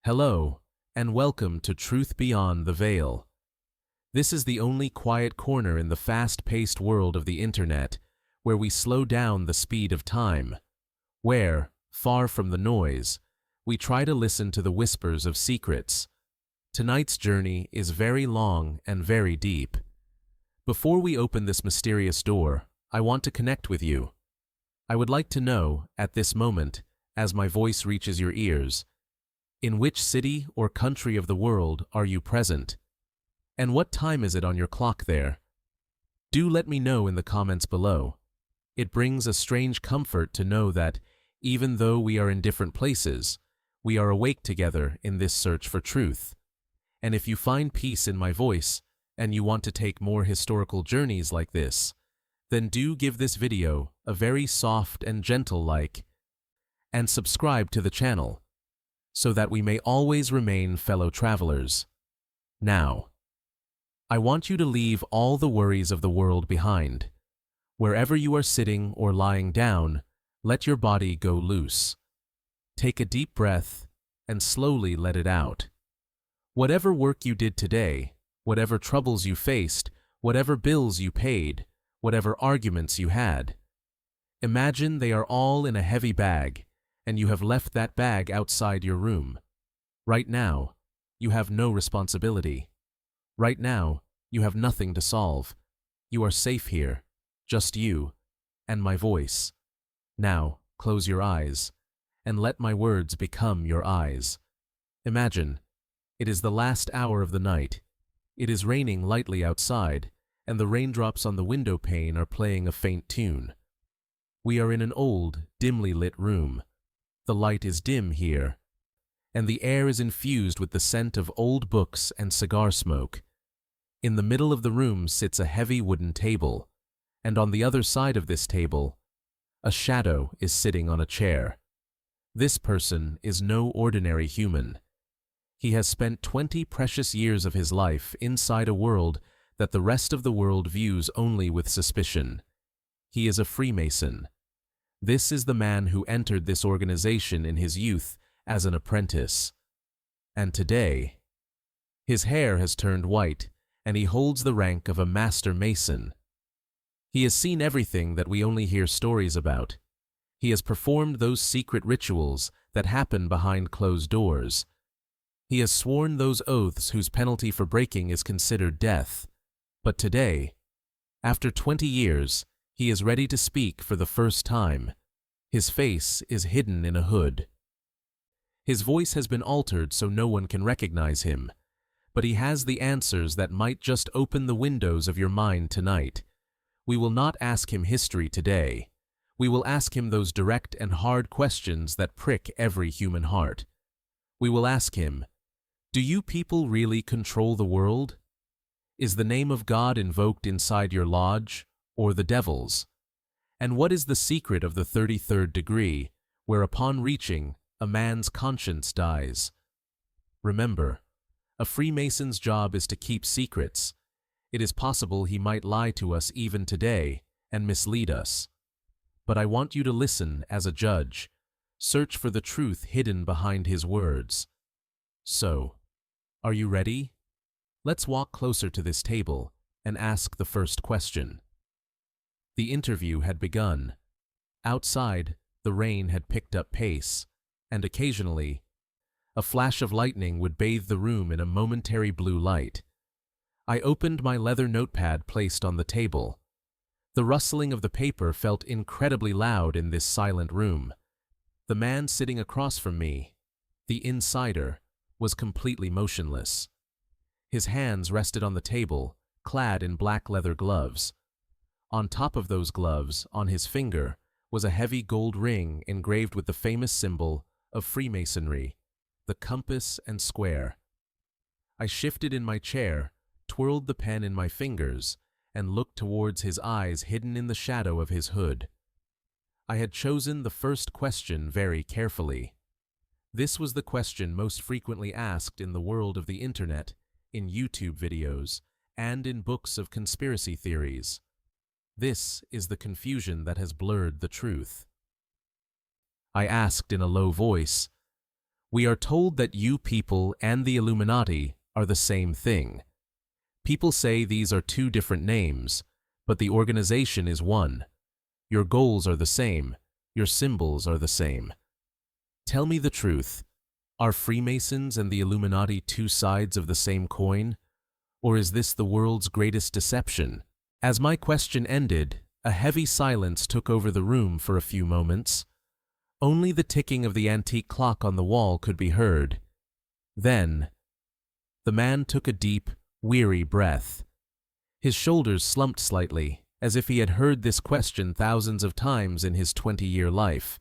Hello, and welcome to Truth Beyond the Veil. This is the only quiet corner in the fast-paced world of the internet where we slow down the speed of time, where, far from the noise, we try to listen to the whispers of secrets. Tonight's journey is very long and very deep. Before we open this mysterious door, I want to connect with you. I would like to know, at this moment, as my voice reaches your ears, in which city or country of the world are you present? And what time is it on your clock there? Do let me know in the comments below. It brings a strange comfort to know that, even though we are in different places, we are awake together in this search for truth. And if you find peace in my voice, and you want to take more historical journeys like this, then do give this video a very soft and gentle like, and subscribe to the channel, so that we may always remain fellow travelers. Now, I want you to leave all the worries of the world behind. Wherever you are sitting or lying down, let your body go loose. Take a deep breath and slowly let it out. Whatever work you did today, whatever troubles you faced, whatever bills you paid, whatever arguments you had, imagine they are all in a heavy bag, and you have left that bag outside your room. Right now, you have no responsibility. Right now, you have nothing to solve. You are safe here, just you, and my voice. Now, close your eyes, and let my words become your eyes. Imagine, it is the last hour of the night. It is raining lightly outside, and the raindrops on the window pane are playing a faint tune. We are in an old, dimly lit room. The light is dim here, and the air is infused with the scent of old books and cigar smoke. In the middle of the room sits a heavy wooden table, and on the other side of this table, a shadow is sitting on a chair. This person is no ordinary human. He has spent 20 precious years of his life inside a world that the rest of the world views only with suspicion. He is a Freemason. This is the man who entered this organization in his youth as an apprentice. And today, his hair has turned white, and he holds the rank of a Master Mason. He has seen everything that we only hear stories about. He has performed those secret rituals that happen behind closed doors. He has sworn those oaths whose penalty for breaking is considered death. But today, after 20 years, he is ready to speak for the first time. His face is hidden in a hood. His voice has been altered so no one can recognize him, but he has the answers that might just open the windows of your mind tonight. We will not ask him history today. We will ask him those direct and hard questions that prick every human heart. We will ask him, do you people really control the world? Is the name of God invoked inside your lodge, or the devil's? And what is the secret of the 33rd degree, where upon reaching, a man's conscience dies? Remember, a Freemason's job is to keep secrets. It is possible he might lie to us even today and mislead us. But I want you to listen as a judge. Search for the truth hidden behind his words. So, are you ready? Let's walk closer to this table and ask the first question. The interview had begun. Outside, the rain had picked up pace, and occasionally, a flash of lightning would bathe the room in a momentary blue light. I opened my leather notepad placed on the table. The rustling of the paper felt incredibly loud in this silent room. The man sitting across from me, the insider, was completely motionless. His hands rested on the table, clad in black leather gloves. On top of those gloves, on his finger, was a heavy gold ring engraved with the famous symbol of Freemasonry, the compass and square. I shifted in my chair, twirled the pen in my fingers, and looked towards his eyes hidden in the shadow of his hood. I had chosen the first question very carefully. This was the question most frequently asked in the world of the internet, in YouTube videos, and in books of conspiracy theories. This is the confusion that has blurred the truth. I asked in a low voice, We are told that you people and the Illuminati are the same thing. People say these are two different names, but the organization is one. Your goals are the same. Your symbols are the same. Tell me the truth. Are Freemasons and the Illuminati two sides of the same coin? Or is this the world's greatest deception? As my question ended, a heavy silence took over the room for a few moments. Only the ticking of the antique clock on the wall could be heard. Then, the man took a deep, weary breath. His shoulders slumped slightly, as if he had heard this question thousands of times in his 20-year life.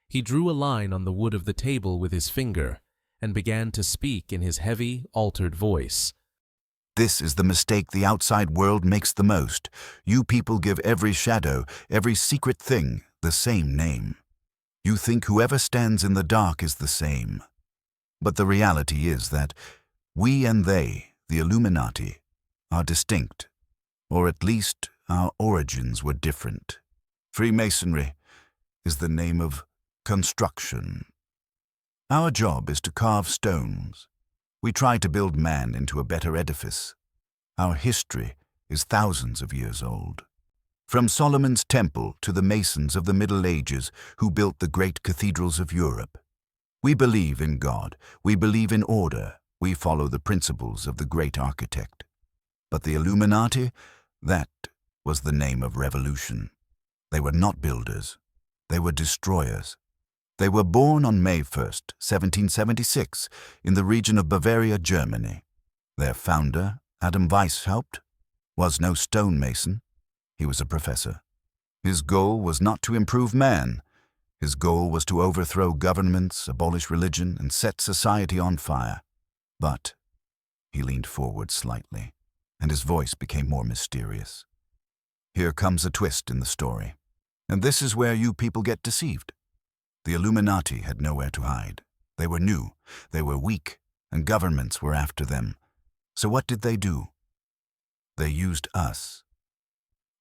He drew a line on the wood of the table with his finger and began to speak in his heavy, altered voice. This is the mistake the outside world makes the most. You people give every shadow, every secret thing, the same name. You think whoever stands in the dark is the same. But the reality is that we and they, the Illuminati, are distinct, or at least our origins were different. Freemasonry is the name of construction. Our job is to carve stones. We try to build man into a better edifice. Our history is thousands of years old. From Solomon's temple to the Masons of the Middle Ages who built the great cathedrals of Europe. We believe in God. We believe in order. We follow the principles of the great architect. But the Illuminati, that was the name of revolution. They were not builders. They were destroyers. They were born on May 1st, 1776, in the region of Bavaria, Germany. Their founder, Adam Weishaupt, was no stonemason. He was a professor. His goal was not to improve man. His goal was to overthrow governments, abolish religion, and set society on fire. But he leaned forward slightly, and his voice became more mysterious. Here comes a twist in the story, and this is where you people get deceived. The Illuminati had nowhere to hide. They were new, they were weak, and governments were after them. So what did they do? They used us.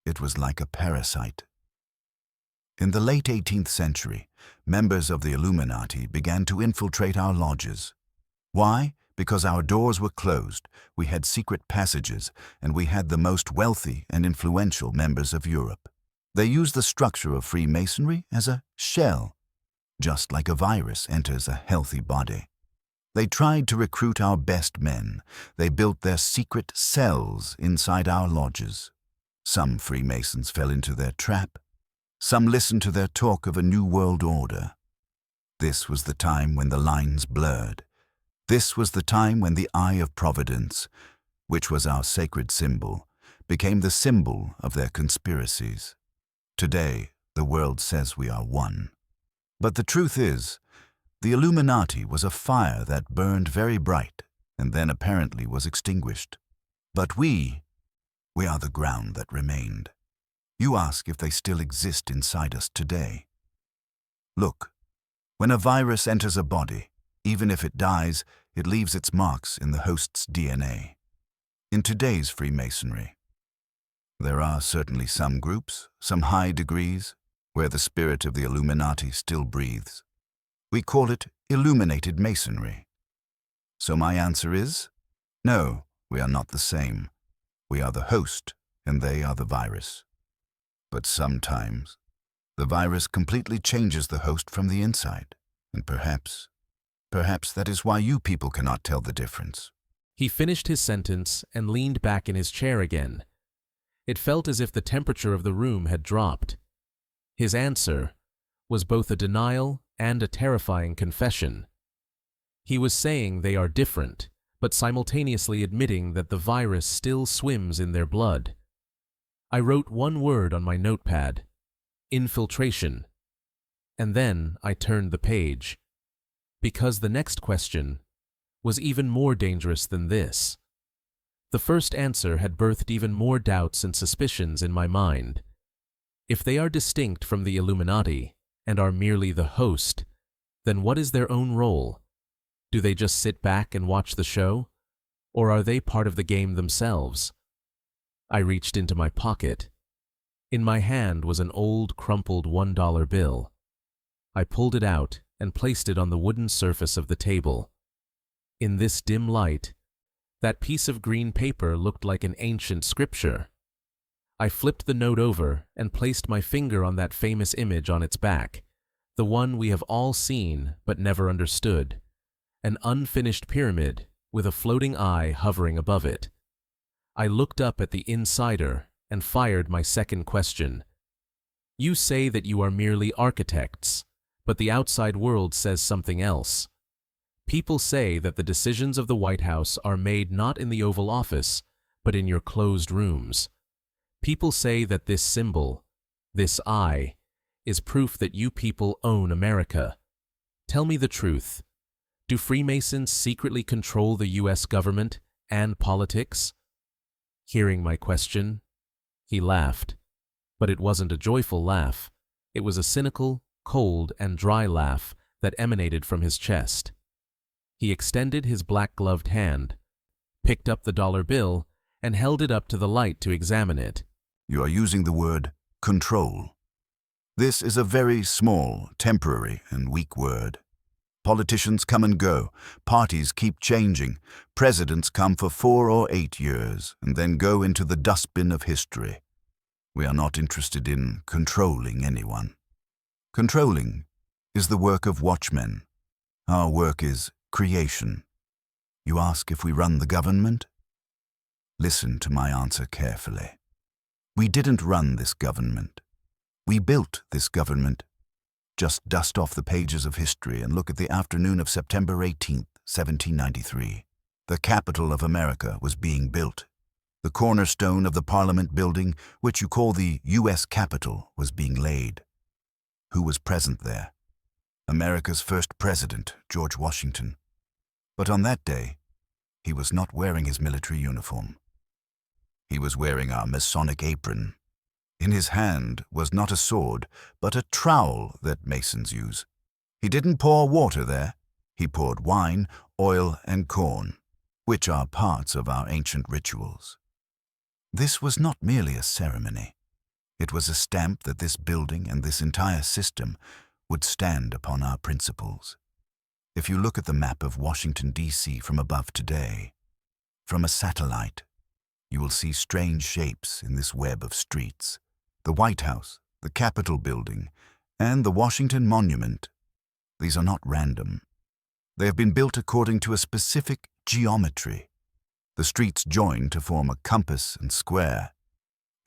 It was like a parasite. In the late 18th century, members of the Illuminati began to infiltrate our lodges. Why? Because our doors were closed, we had secret passages, and we had the most wealthy and influential members of Europe. They used the structure of Freemasonry as a shell, just like a virus enters a healthy body. They tried to recruit our best men. They built their secret cells inside our lodges. Some Freemasons fell into their trap. Some listened to their talk of a new world order. This was the time when the lines blurred. This was the time when the Eye of Providence, which was our sacred symbol, became the symbol of their conspiracies. Today, the world says we are one. But the truth is, the Illuminati was a fire that burned very bright and then apparently was extinguished. But we are the ground that remained. You ask if they still exist inside us today. Look, when a virus enters a body, even if it dies, it leaves its marks in the host's DNA. In today's Freemasonry, there are certainly some groups, some high degrees, where the spirit of the Illuminati still breathes. We call it illuminated masonry. So my answer is, no, we are not the same. We are the host, and they are the virus. But sometimes, the virus completely changes the host from the inside, and perhaps that is why you people cannot tell the difference. He finished his sentence and leaned back in his chair again. It felt as if the temperature of the room had dropped. His answer was both a denial and a terrifying confession. He was saying they are different, but simultaneously admitting that the virus still swims in their blood. I wrote one word on my notepad: infiltration. And then I turned the page, because the next question was even more dangerous than this. The first answer had birthed even more doubts and suspicions in my mind. If they are distinct from the Illuminati and are merely the host, then what is their own role? Do they just sit back and watch the show? Or are they part of the game themselves? I reached into my pocket. In my hand was an old, crumpled $1 bill. I pulled it out and placed it on the wooden surface of the table. In this dim light, that piece of green paper looked like an ancient scripture. I flipped the note over and placed my finger on that famous image on its back, the one we have all seen but never understood, an unfinished pyramid with a floating eye hovering above it. I looked up at the insider and fired my second question. You say that you are merely architects, but the outside world says something else. People say that the decisions of the White House are made not in the Oval Office, but in your closed rooms. People say that this symbol, this eye, is proof that you people own America. Tell me the truth. Do Freemasons secretly control the U.S. government and politics? Hearing my question, he laughed. But it wasn't a joyful laugh. It was a cynical, cold, and dry laugh that emanated from his chest. He extended his black-gloved hand, picked up the dollar bill, and held it up to the light to examine it. You are using the word control. This is a very small, temporary, and weak word. Politicians come and go, parties keep changing, presidents come for 4 or 8 years, and then go into the dustbin of history. We are not interested in controlling anyone. Controlling is the work of watchmen. Our work is creation. You ask if we run the government? Listen to my answer carefully. We didn't run this government. We built this government. Just dust off the pages of history and look at the afternoon of September 18th, 1793. The capital of America was being built. The cornerstone of the Parliament building, which you call the U.S. Capitol, was being laid. Who was present there? America's first president, George Washington. But on that day, he was not wearing his military uniform. He was wearing our Masonic apron. In his hand was not a sword, but a trowel that Masons use. He didn't pour water there. He poured wine, oil, and corn, which are parts of our ancient rituals. This was not merely a ceremony. It was a stamp that this building and this entire system would stand upon our principles. If you look at the map of Washington, D.C. from above today, from a satellite, you will see strange shapes in this web of streets. The White House, the Capitol building, and the Washington Monument. These are not random. They have been built according to a specific geometry. The streets join to form a compass and square.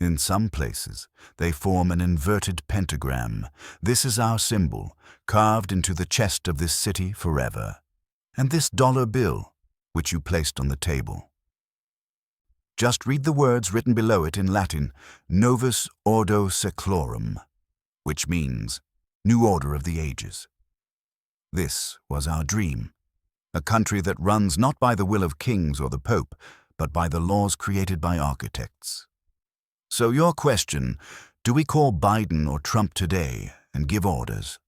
In some places, they form an inverted pentagram. This is our symbol, carved into the chest of this city forever. And this dollar bill, which you placed on the table. Just read the words written below it in Latin, Novus Ordo Seclorum, which means New Order of the Ages. This was our dream, a country that runs not by the will of kings or the Pope, but by the laws created by architects. So your question, do we call Biden or Trump today and give orders?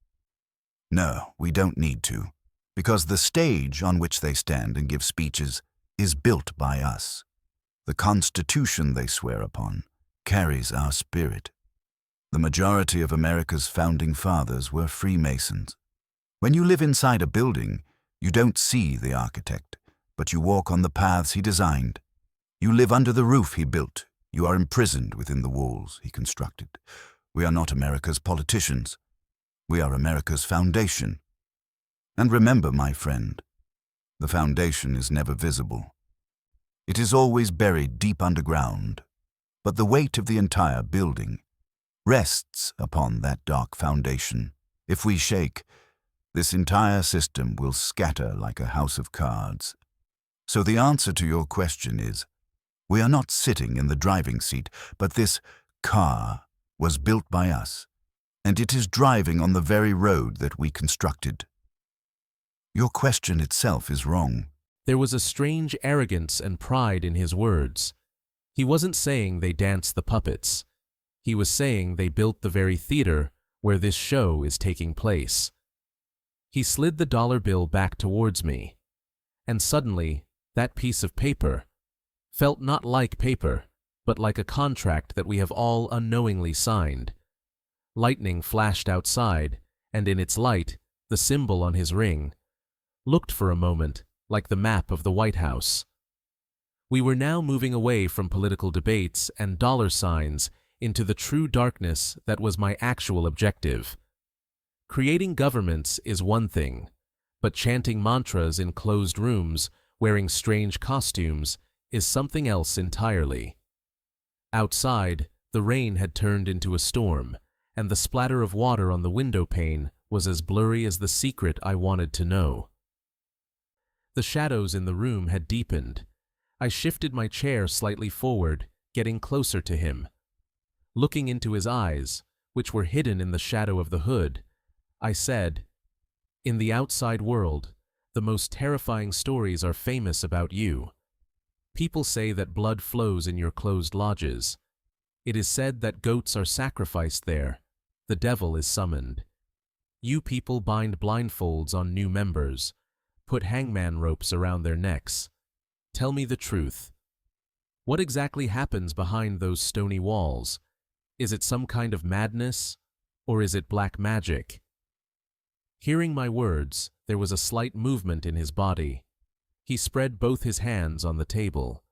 No, we don't need to, because the stage on which they stand and give speeches is built by us. The Constitution they swear upon carries our spirit. The majority of America's founding fathers were Freemasons. When you live inside a building, you don't see the architect, but you walk on the paths he designed. You live under the roof he built. You are imprisoned within the walls he constructed. We are not America's politicians. We are America's foundation. And remember, my friend, the foundation is never visible. It is always buried deep underground, but the weight of the entire building rests upon that dark foundation. If we shake, this entire system will scatter like a house of cards. So the answer to your question is, we are not sitting in the driving seat, but this car was built by us, and it is driving on the very road that we constructed. Your question itself is wrong. There was a strange arrogance and pride in his words. He wasn't saying they danced the puppets. He was saying they built the very theater where this show is taking place. He slid the dollar bill back towards me, and suddenly that piece of paper felt not like paper, but like a contract that we have all unknowingly signed. Lightning flashed outside, and in its light, the symbol on his ring, looked for a moment like the map of the White House. We were now moving away from political debates and dollar signs into the true darkness that was my actual objective. Creating governments is one thing, but chanting mantras in closed rooms, wearing strange costumes, is something else entirely. Outside, the rain had turned into a storm, and the splatter of water on the window pane was as blurry as the secret I wanted to know. The shadows in the room had deepened. I shifted my chair slightly forward, getting closer to him. Looking into his eyes, which were hidden in the shadow of the hood, I said, "In the outside world, the most terrifying stories are famous about you. People say that blood flows in your closed lodges. It is said that goats are sacrificed there. The devil is summoned. You people bind blindfolds on new members, put hangman ropes around their necks. Tell me the truth. What exactly happens behind those stony walls? Is it some kind of madness, or is it black magic?" Hearing my words, there was a slight movement in his body. He spread both his hands on the table.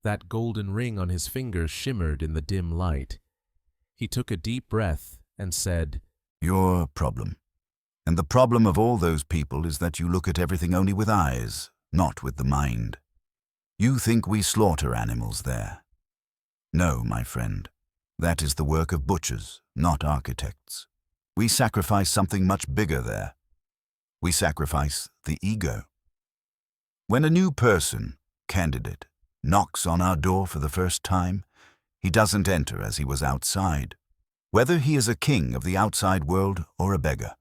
That golden ring on his finger shimmered in the dim light. He took a deep breath and said, "Your problem. And the problem of all those people is that you look at everything only with eyes, not with the mind. You think we slaughter animals there. No, my friend. That is the work of butchers, not architects. We sacrifice something much bigger there. We sacrifice the ego. When a new person, candidate, knocks on our door for the first time, he doesn't enter as he was outside, whether he is a king of the outside world or a beggar.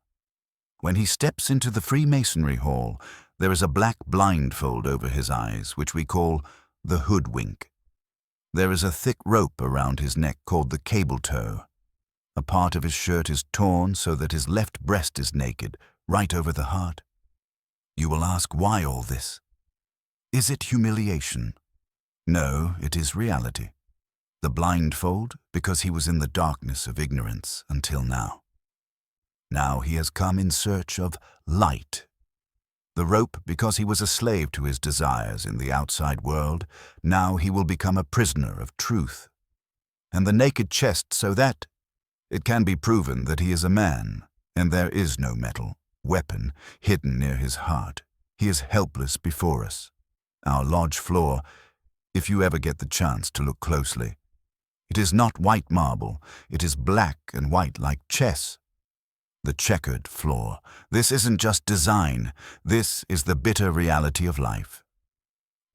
When he steps into the Freemasonry hall, there is a black blindfold over his eyes, which we call the hoodwink. There is a thick rope around his neck called the cable tow. A part of his shirt is torn so that his left breast is naked, right over the heart. You will ask, why all this? Is it humiliation? No, it is reality. The blindfold, because he was in the darkness of ignorance until now. Now he has come in search of light. The rope, because he was a slave to his desires in the outside world. Now he will become a prisoner of truth. And the naked chest, so that it can be proven that he is a man, and there is no metal, weapon, hidden near his heart. He is helpless before us. Our lodge floor, if you ever get the chance to look closely, it is not white marble, it is black and white like chess. The checkered floor. This isn't just design, this is the bitter reality of life.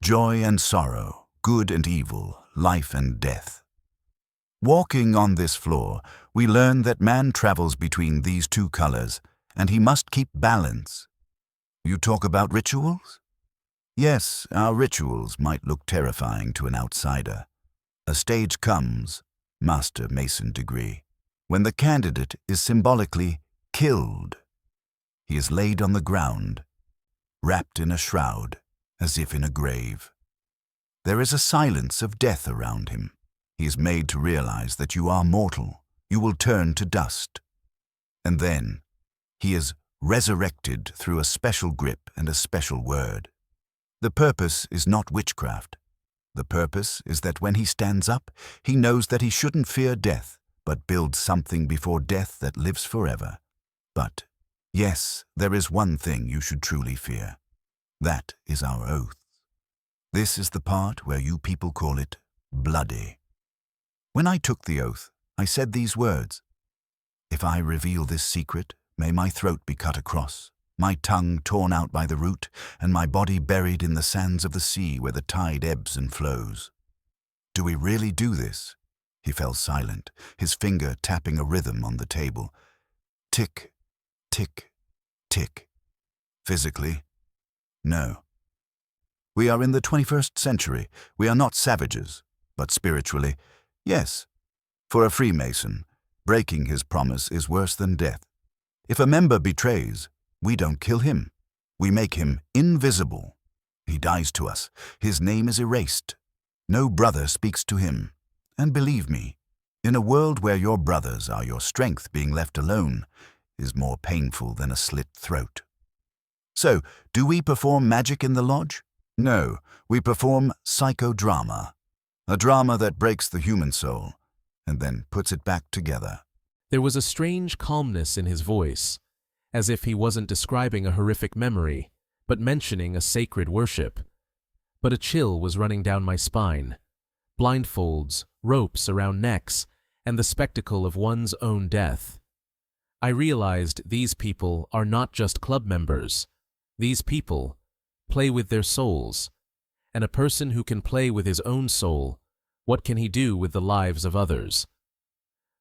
Joy and sorrow, good and evil, life and death. Walking on this floor, we learn that man travels between these two colors, and he must keep balance. You talk about rituals? Yes, our rituals might look terrifying to an outsider. A stage comes, Master Mason degree, when the candidate is symbolically killed. He is laid on the ground, wrapped in a shroud, as if in a grave. There is a silence of death around him. He is made to realize that you are mortal, you will turn to dust. And then, he is resurrected through a special grip and a special word. The purpose is not witchcraft. The purpose is that when he stands up, he knows that he shouldn't fear death, but build something before death that lives forever. But, yes, there is one thing you should truly fear. That is our oath. This is the part where you people call it bloody. When I took the oath, I said these words: "If I reveal this secret, may my throat be cut across, my tongue torn out by the root, and my body buried in the sands of the sea where the tide ebbs and flows." Do we really do this? He fell silent, his finger tapping a rhythm on the table. Tick, tick, tick. Physically, no. We are in the 21st century. We are not savages, but spiritually, yes. For a Freemason, breaking his promise is worse than death. If a member betrays, we don't kill him. We make him invisible. He dies to us. His name is erased. No brother speaks to him. And believe me, in a world where your brothers are your strength being left alone, is more painful than a slit throat. So, do we perform magic in the lodge? No, we perform psychodrama, a drama that breaks the human soul and then puts it back together. There was a strange calmness in his voice, as if he wasn't describing a horrific memory, but mentioning a sacred worship. But a chill was running down my spine. Blindfolds, ropes around necks, and the spectacle of one's own death. I realized these people are not just club members. These people play with their souls. And a person who can play with his own soul, what can he do with the lives of others?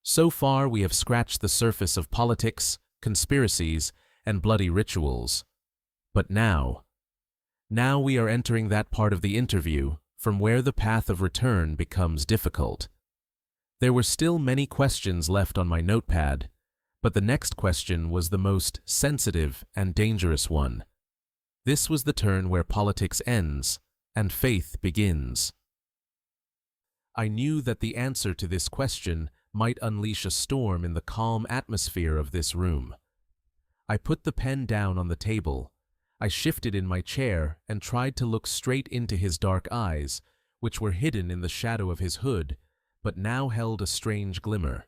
So far we have scratched the surface of politics, conspiracies, and bloody rituals. But now we are entering that part of the interview from where the path of return becomes difficult. There were still many questions left on my notepad, but the next question was the most sensitive and dangerous one. This was the turn where politics ends and faith begins. I knew that the answer to this question might unleash a storm in the calm atmosphere of this room. I put the pen down on the table. I shifted in my chair and tried to look straight into his dark eyes, which were hidden in the shadow of his hood, but now held a strange glimmer.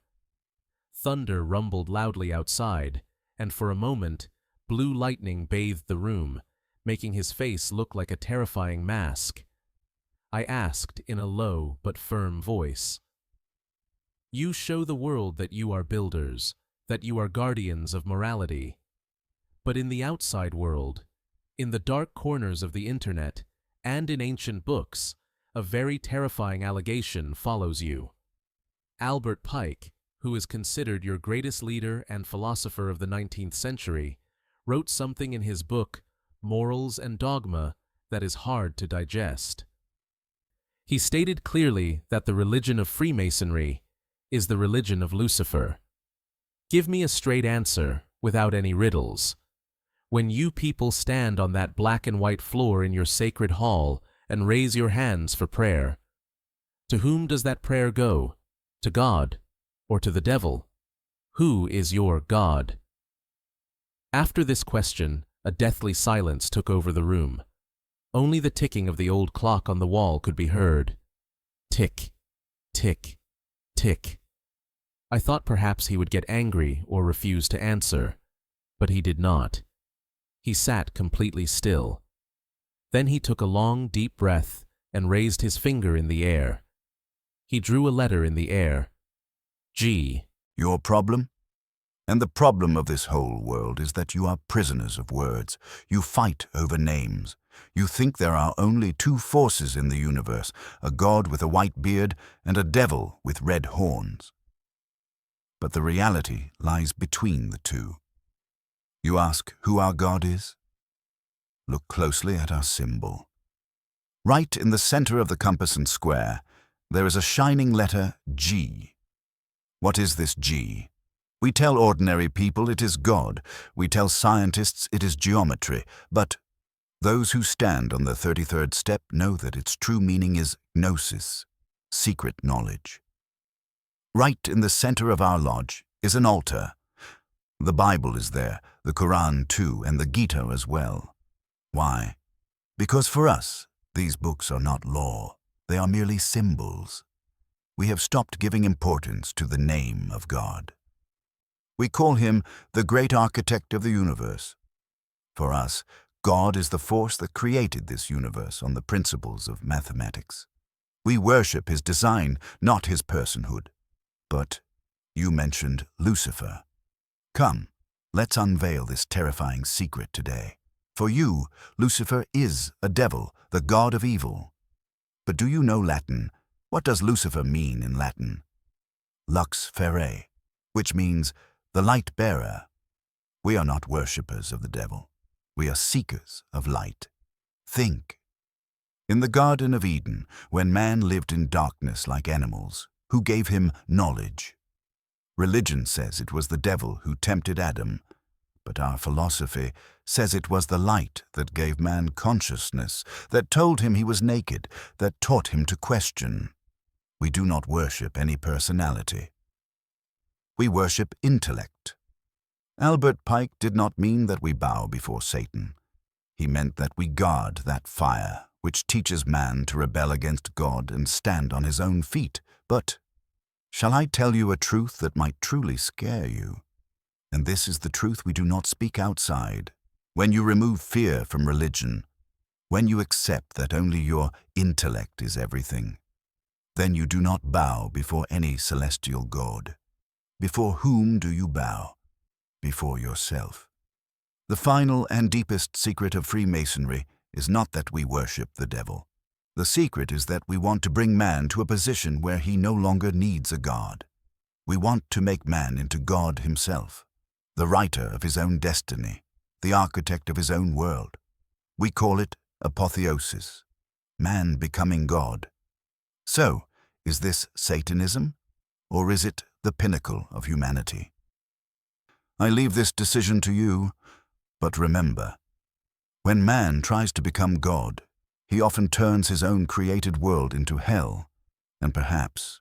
Thunder rumbled loudly outside, and for a moment, blue lightning bathed the room, making his face look like a terrifying mask. I asked in a low but firm voice, "You show the world that you are builders, that you are guardians of morality. But in the outside world, in the dark corners of the internet, and in ancient books, a very terrifying allegation follows you. Albert Pike, who is considered your greatest leader and philosopher of the 19th century, wrote something in his book, Morals and Dogma, that is hard to digest. He stated clearly that the religion of Freemasonry is the religion of Lucifer. Give me a straight answer, without any riddles. When you people stand on that black and white floor in your sacred hall and raise your hands for prayer, to whom does that prayer go? To God or to the devil? Who is your God?" After this question, a deathly silence took over the room. Only the ticking of the old clock on the wall could be heard. Tick, tick, tick. I thought perhaps he would get angry or refuse to answer, but he did not. He sat completely still. Then he took a long, deep breath and raised his finger in the air. He drew a letter in the air. G. Your problem? And the problem of this whole world is that you are prisoners of words. You fight over names. You think there are only two forces in the universe, a god with a white beard and a devil with red horns. But the reality lies between the two. You ask who our God is? Look closely at our symbol. Right in the center of the compass and square, there is a shining letter G. What is this G? We tell ordinary people it is God. We tell scientists it is geometry. But those who stand on the 33rd step know that its true meaning is gnosis, secret knowledge. Right in the center of our lodge is an altar. The Bible is there, the Quran too, and the Gita as well. Why? Because for us, these books are not law. They are merely symbols. We have stopped giving importance to the name of God. We call him the great architect of the universe. For us, God is the force that created this universe on the principles of mathematics. We worship his design, not his personhood. But you mentioned Lucifer. Come, let's unveil this terrifying secret today. For you, Lucifer is a devil, the god of evil. But do you know Latin? What does Lucifer mean in Latin? Lux ferre, which means the light bearer. We are not worshippers of the devil. We are seekers of light. Think. In the Garden of Eden, when man lived in darkness like animals, who gave him knowledge? Religion says it was the devil who tempted Adam, but our philosophy says it was the light that gave man consciousness, that told him he was naked, that taught him to question. We do not worship any personality. We worship intellect. Albert Pike did not mean that we bow before Satan. He meant that we guard that fire which teaches man to rebel against God and stand on his own feet. But shall I tell you a truth that might truly scare you? And this is the truth we do not speak outside. When you remove fear from religion, when you accept that only your intellect is everything, then you do not bow before any celestial god. Before whom do you bow? Before yourself. The final and deepest secret of Freemasonry is not that we worship the devil. The secret is that we want to bring man to a position where he no longer needs a god. We want to make man into God himself, the writer of his own destiny, the architect of his own world. We call it apotheosis, man becoming God. So, is this Satanism, or is it the pinnacle of humanity? I leave this decision to you, but remember, when man tries to become God, he often turns his own created world into hell, and perhaps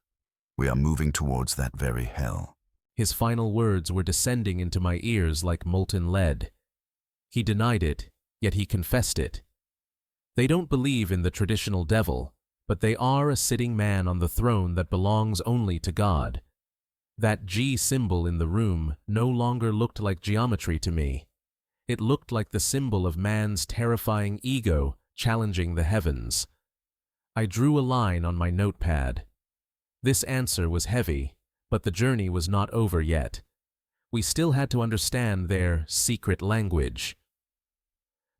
we are moving towards that very hell. His final words were descending into my ears like molten lead. He denied it, yet he confessed it. They don't believe in the traditional devil, but they are a sitting man on the throne that belongs only to God. That G symbol in the room no longer looked like geometry to me. It looked like the symbol of man's terrifying ego challenging the heavens. I drew a line on my notepad. This answer was heavy, but the journey was not over yet. We still had to understand their secret language.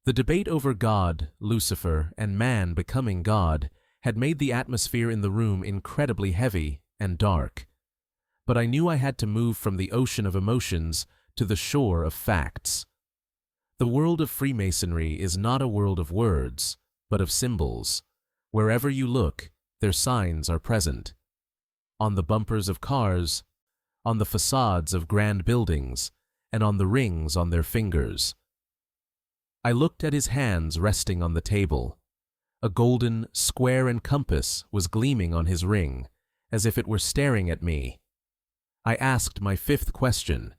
The debate over God, Lucifer, and man becoming God had made the atmosphere in the room incredibly heavy and dark. But I knew I had to move from the ocean of emotions to the shore of facts. The world of Freemasonry is not a world of words, but of symbols. Wherever you look, their signs are present. On the bumpers of cars, on the facades of grand buildings, and on the rings on their fingers. I looked at his hands resting on the table. A golden square and compass was gleaming on his ring, as if it were staring at me. I asked my fifth question.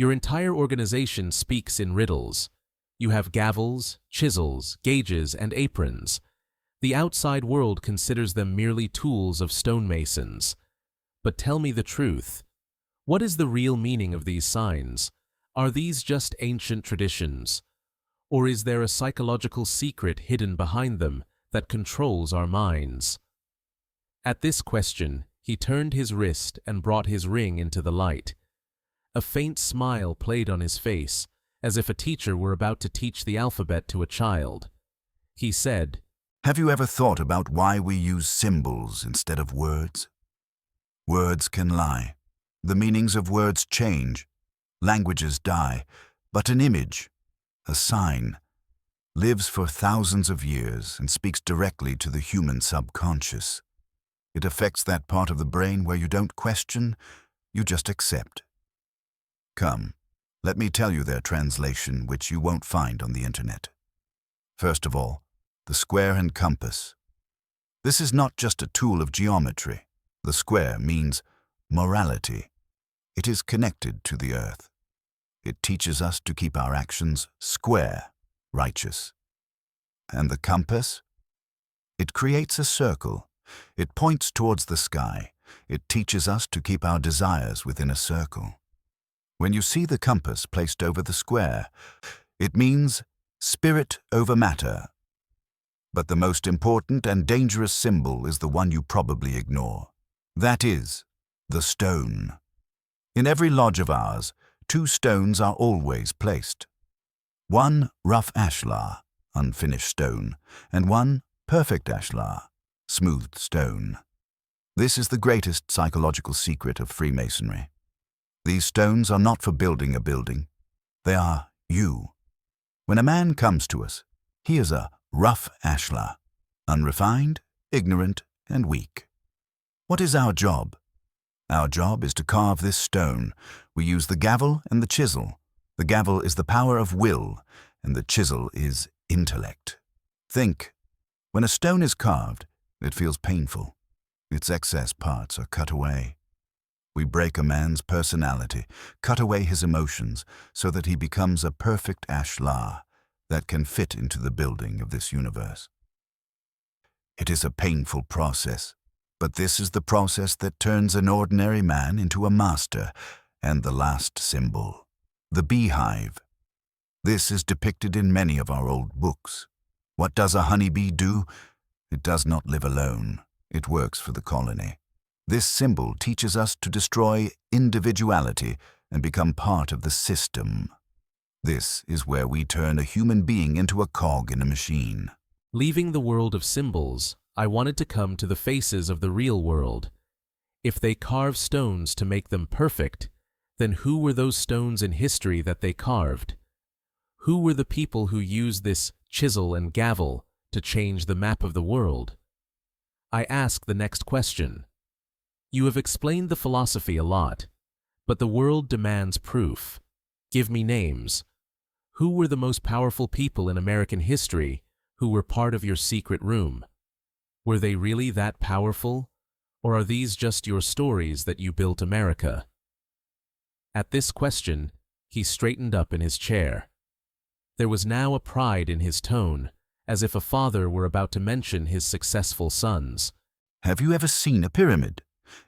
Your entire organization speaks in riddles. You have gavels, chisels, gauges, and aprons. The outside world considers them merely tools of stonemasons. But tell me the truth. What is the real meaning of these signs? Are these just ancient traditions? Or is there a psychological secret hidden behind them that controls our minds? At this question, he turned his wrist and brought his ring into the light. A faint smile played on his face, as if a teacher were about to teach the alphabet to a child. He said, Have you ever thought about why we use symbols instead of words? Words can lie. The meanings of words change. Languages die. But an image, a sign, lives for thousands of years and speaks directly to the human subconscious. It affects that part of the brain where you don't question, you just accept. Come, let me tell you their translation, which you won't find on the internet. First of all, the square and compass. This is not just a tool of geometry. The square means morality. It is connected to the earth. It teaches us to keep our actions square, righteous. And the compass? It creates a circle. It points towards the sky. It teaches us to keep our desires within a circle. When you see the compass placed over the square, it means spirit over matter. But the most important and dangerous symbol is the one you probably ignore. That is, the stone. In every lodge of ours, 2 stones are always placed. One rough ashlar, unfinished stone, and one perfect ashlar, smooth stone. This is the greatest psychological secret of Freemasonry. These stones are not for building a building. They are you. When a man comes to us, he is a rough ashlar, unrefined, ignorant, and weak. What is our job? Our job is to carve this stone. We use the gavel and the chisel. The gavel is the power of will, and the chisel is intellect. Think, when a stone is carved, it feels painful. Its excess parts are cut away. We break a man's personality, cut away his emotions, so that he becomes a perfect ashlar that can fit into the building of this universe. It is a painful process, but this is the process that turns an ordinary man into a master. And the last symbol, the beehive. This is depicted in many of our old books. What does a honeybee do? It does not live alone. It works for the colony. This symbol teaches us to destroy individuality and become part of the system. This is where we turn a human being into a cog in a machine. Leaving the world of symbols, I wanted to come to the faces of the real world. If they carve stones to make them perfect, then who were those stones in history that they carved? Who were the people who used this chisel and gavel to change the map of the world? I ask the next question. You have explained the philosophy a lot, but the world demands proof. Give me names. Who were the most powerful people in American history who were part of your secret room? Were they really that powerful, or are these just your stories that you built America? At this question, he straightened up in his chair. There was now a pride in his tone, as if a father were about to mention his successful sons. Have you ever seen a pyramid?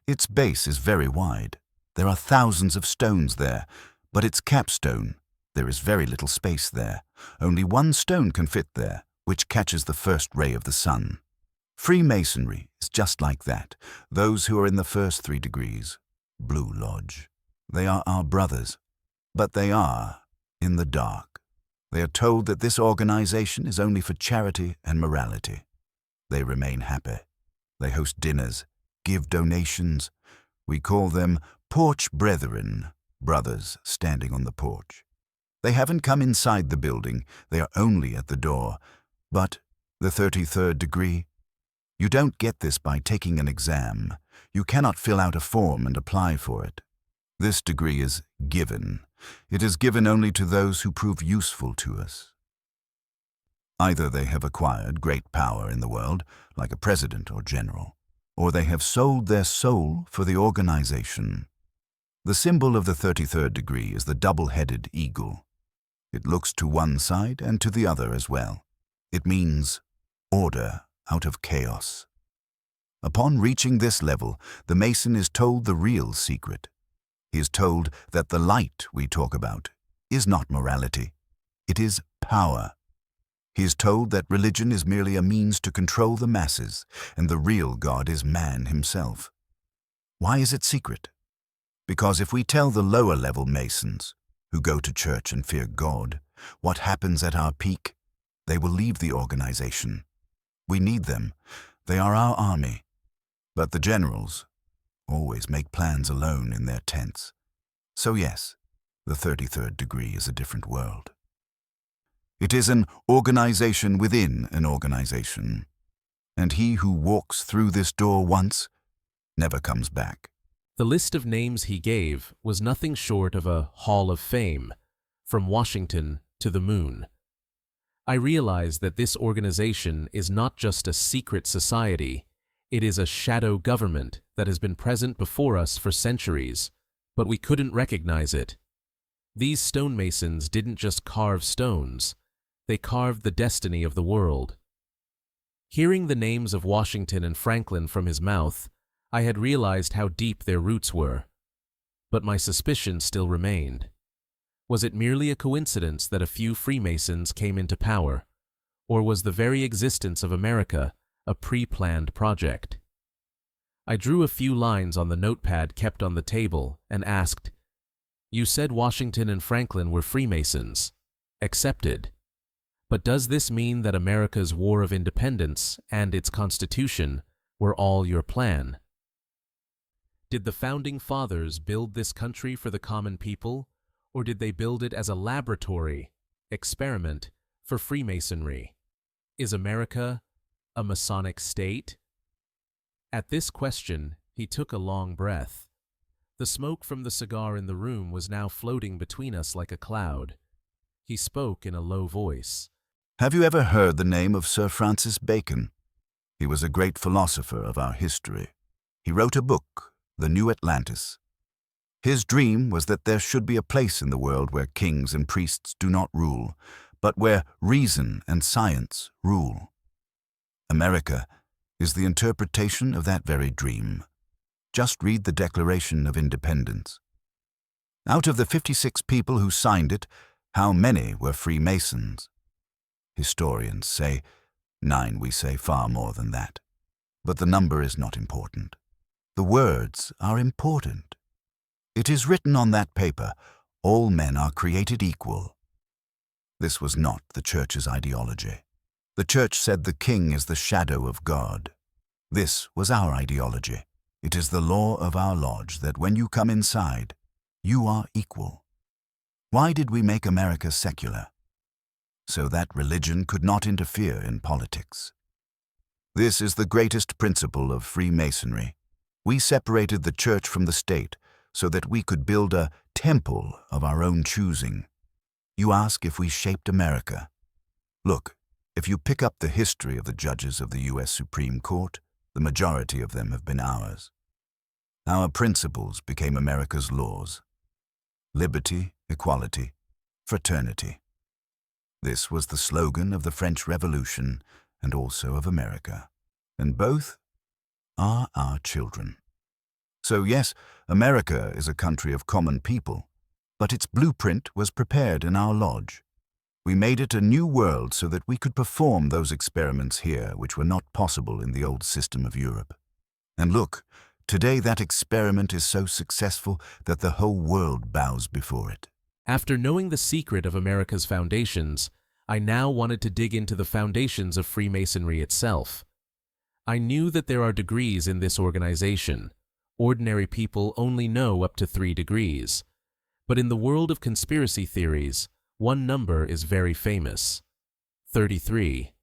Its base is very wide. There are thousands of stones there, but its capstone, there is very little space there. Only one stone can fit there, which catches the first ray of the sun. Freemasonry is just like that. Those who are in the first 3 degrees, Blue Lodge. They are our brothers, but they are in the dark. They are told that this organization is only for charity and morality. They remain happy. They host dinners, give donations. We call them porch brethren, brothers standing on the porch. They haven't come inside the building, they are only at the door. But the 33rd degree? You don't get this by taking an exam. You cannot fill out a form and apply for it. This degree is given. It is given only to those who prove useful to us. Either they have acquired great power in the world, like a president or general, or they have sold their soul for the organization. The symbol of the 33rd degree is the double-headed eagle. It looks to one side and to the other as well. It means order out of chaos. Upon reaching this level, the Mason is told the real secret. He is told that the light we talk about is not morality. It is power. He is told that religion is merely a means to control the masses, and the real God is man himself. Why is it secret? Because if we tell the lower-level Masons, who go to church and fear God, what happens at our peak, they will leave the organization. We need them. They are our army. But the generals always make plans alone in their tents. So yes, the 33rd degree is a different world. It is an organization within an organization, and he who walks through this door once never comes back. The list of names he gave was nothing short of a Hall of Fame, from Washington to the moon. I realized that this organization is not just a secret society, it is a shadow government that has been present before us for centuries, but we couldn't recognize it. These stonemasons didn't just carve stones, they carved the destiny of the world. Hearing the names of Washington and Franklin from his mouth, I had realized how deep their roots were. But my suspicion still remained. Was it merely a coincidence that a few Freemasons came into power, or was the very existence of America a pre-planned project? I drew a few lines on the notepad kept on the table and asked, "You said Washington and Franklin were Freemasons. Accepted. But does this mean that America's War of Independence and its Constitution were all your plan? Did the Founding Fathers build this country for the common people, or did they build it as a laboratory, experiment for Freemasonry? Is America a Masonic state?" At this question, he took a long breath. The smoke from the cigar in the room was now floating between us like a cloud. He spoke in a low voice. Have you ever heard the name of Sir Francis Bacon? He was a great philosopher of our history. He wrote a book, The New Atlantis. His dream was that there should be a place in the world where kings and priests do not rule, but where reason and science rule. America is the interpretation of that very dream. Just read the Declaration of Independence. Out of the 56 people who signed it, how many were Freemasons? Historians say 9, we say far more than that. But the number is not important. The words are important. It is written on that paper, all men are created equal. This was not the Church's ideology. The Church said the king is the shadow of God. This was our ideology. It is the law of our lodge that when you come inside, you are equal. Why did we make America secular? So that religion could not interfere in politics. This is the greatest principle of Freemasonry. We separated the Church from the state so that we could build a temple of our own choosing. You ask if we shaped America. Look, if you pick up the history of the judges of the U.S. Supreme Court, the majority of them have been ours. Our principles became America's laws. Liberty, equality, fraternity. This was the slogan of the French Revolution and also of America. And both are our children. So yes, America is a country of common people, but its blueprint was prepared in our lodge. We made it a new world so that we could perform those experiments here which were not possible in the old system of Europe. And look, today that experiment is so successful that the whole world bows before it. After knowing the secret of America's foundations, I now wanted to dig into the foundations of Freemasonry itself. I knew that there are degrees in this organization. Ordinary people only know up to 3 degrees. But in the world of conspiracy theories, one number is very famous: 33.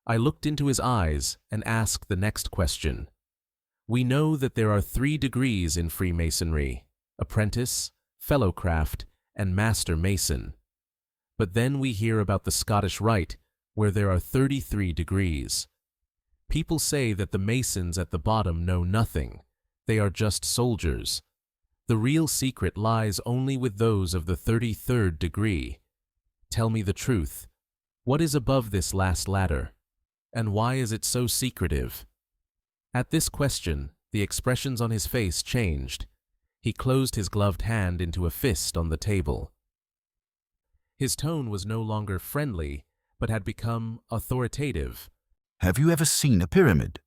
I looked into his eyes and asked the next question. We know that there are 3 degrees in Freemasonry: apprentice, fellowcraft, and master mason. But then we hear about the Scottish Rite, where there are 33 degrees. People say that the Masons at the bottom know nothing. They are just soldiers. The real secret lies only with those of the 33rd degree. Tell me the truth. What is above this last ladder? And why is it so secretive? At this question, the expressions on his face changed. He closed his gloved hand into a fist on the table. His tone was no longer friendly, but had become authoritative. Have you ever seen a pyramid?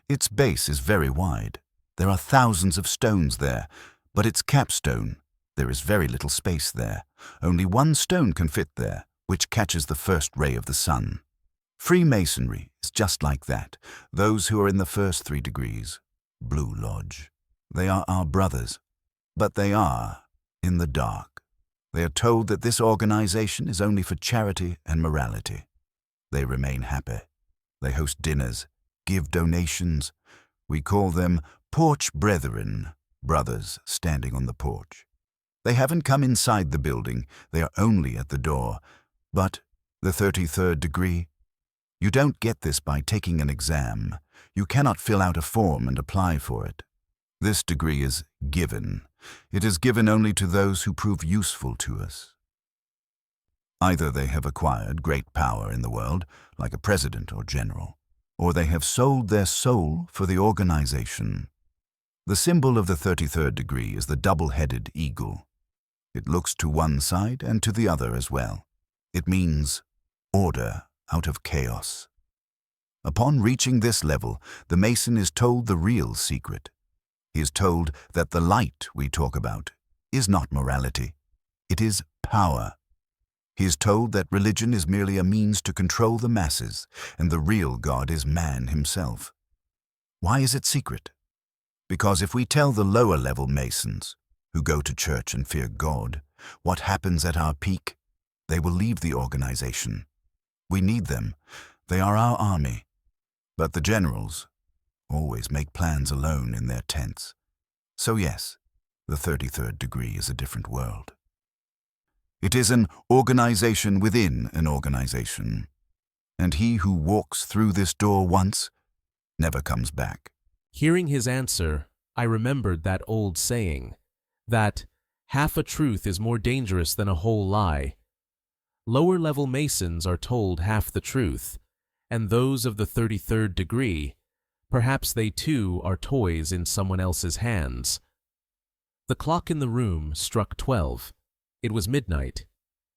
Its base is very wide. There are thousands of stones there, but its capstone, there is very little space there. Only one stone can fit there, which catches the first ray of the sun. Freemasonry is just like that. Those who are in the first 3 degrees, Blue Lodge, they are our brothers, but they are in the dark. They are told that this organization is only for charity and morality. They remain happy. They host dinners, give donations. We call them porch brethren, brothers standing on the porch. They haven't come inside the building, they are only at the door. But the 33rd degree? You don't get this by taking an exam. You cannot fill out a form and apply for it. This degree is given. It is given only to those who prove useful to us. Either they have acquired great power in the world, like a president or general, or they have sold their soul for the organization. The symbol of the 33rd degree is the double-headed eagle. It looks to one side and to the other as well. It means order out of chaos. Upon reaching this level, the Mason is told the real secret. He is told that the light we talk about is not morality. It is power. He is told that religion is merely a means to control the masses, and the real God is man himself. Why is it secret? Because if we tell the lower-level Masons, who go to church and fear God, what happens at our peak, they will leave the organization. We need them. They are our army. But the generals always make plans alone in their tents. So yes, the 33rd degree is a different world. It is an organization within an organization, and he who walks through this door once never comes back. Hearing his answer, I remembered that old saying, that half a truth is more dangerous than a whole lie. Lower-level Masons are told half the truth, and those of the 33rd degree, perhaps they too are toys in someone else's hands. The clock in the room struck 12. It was midnight,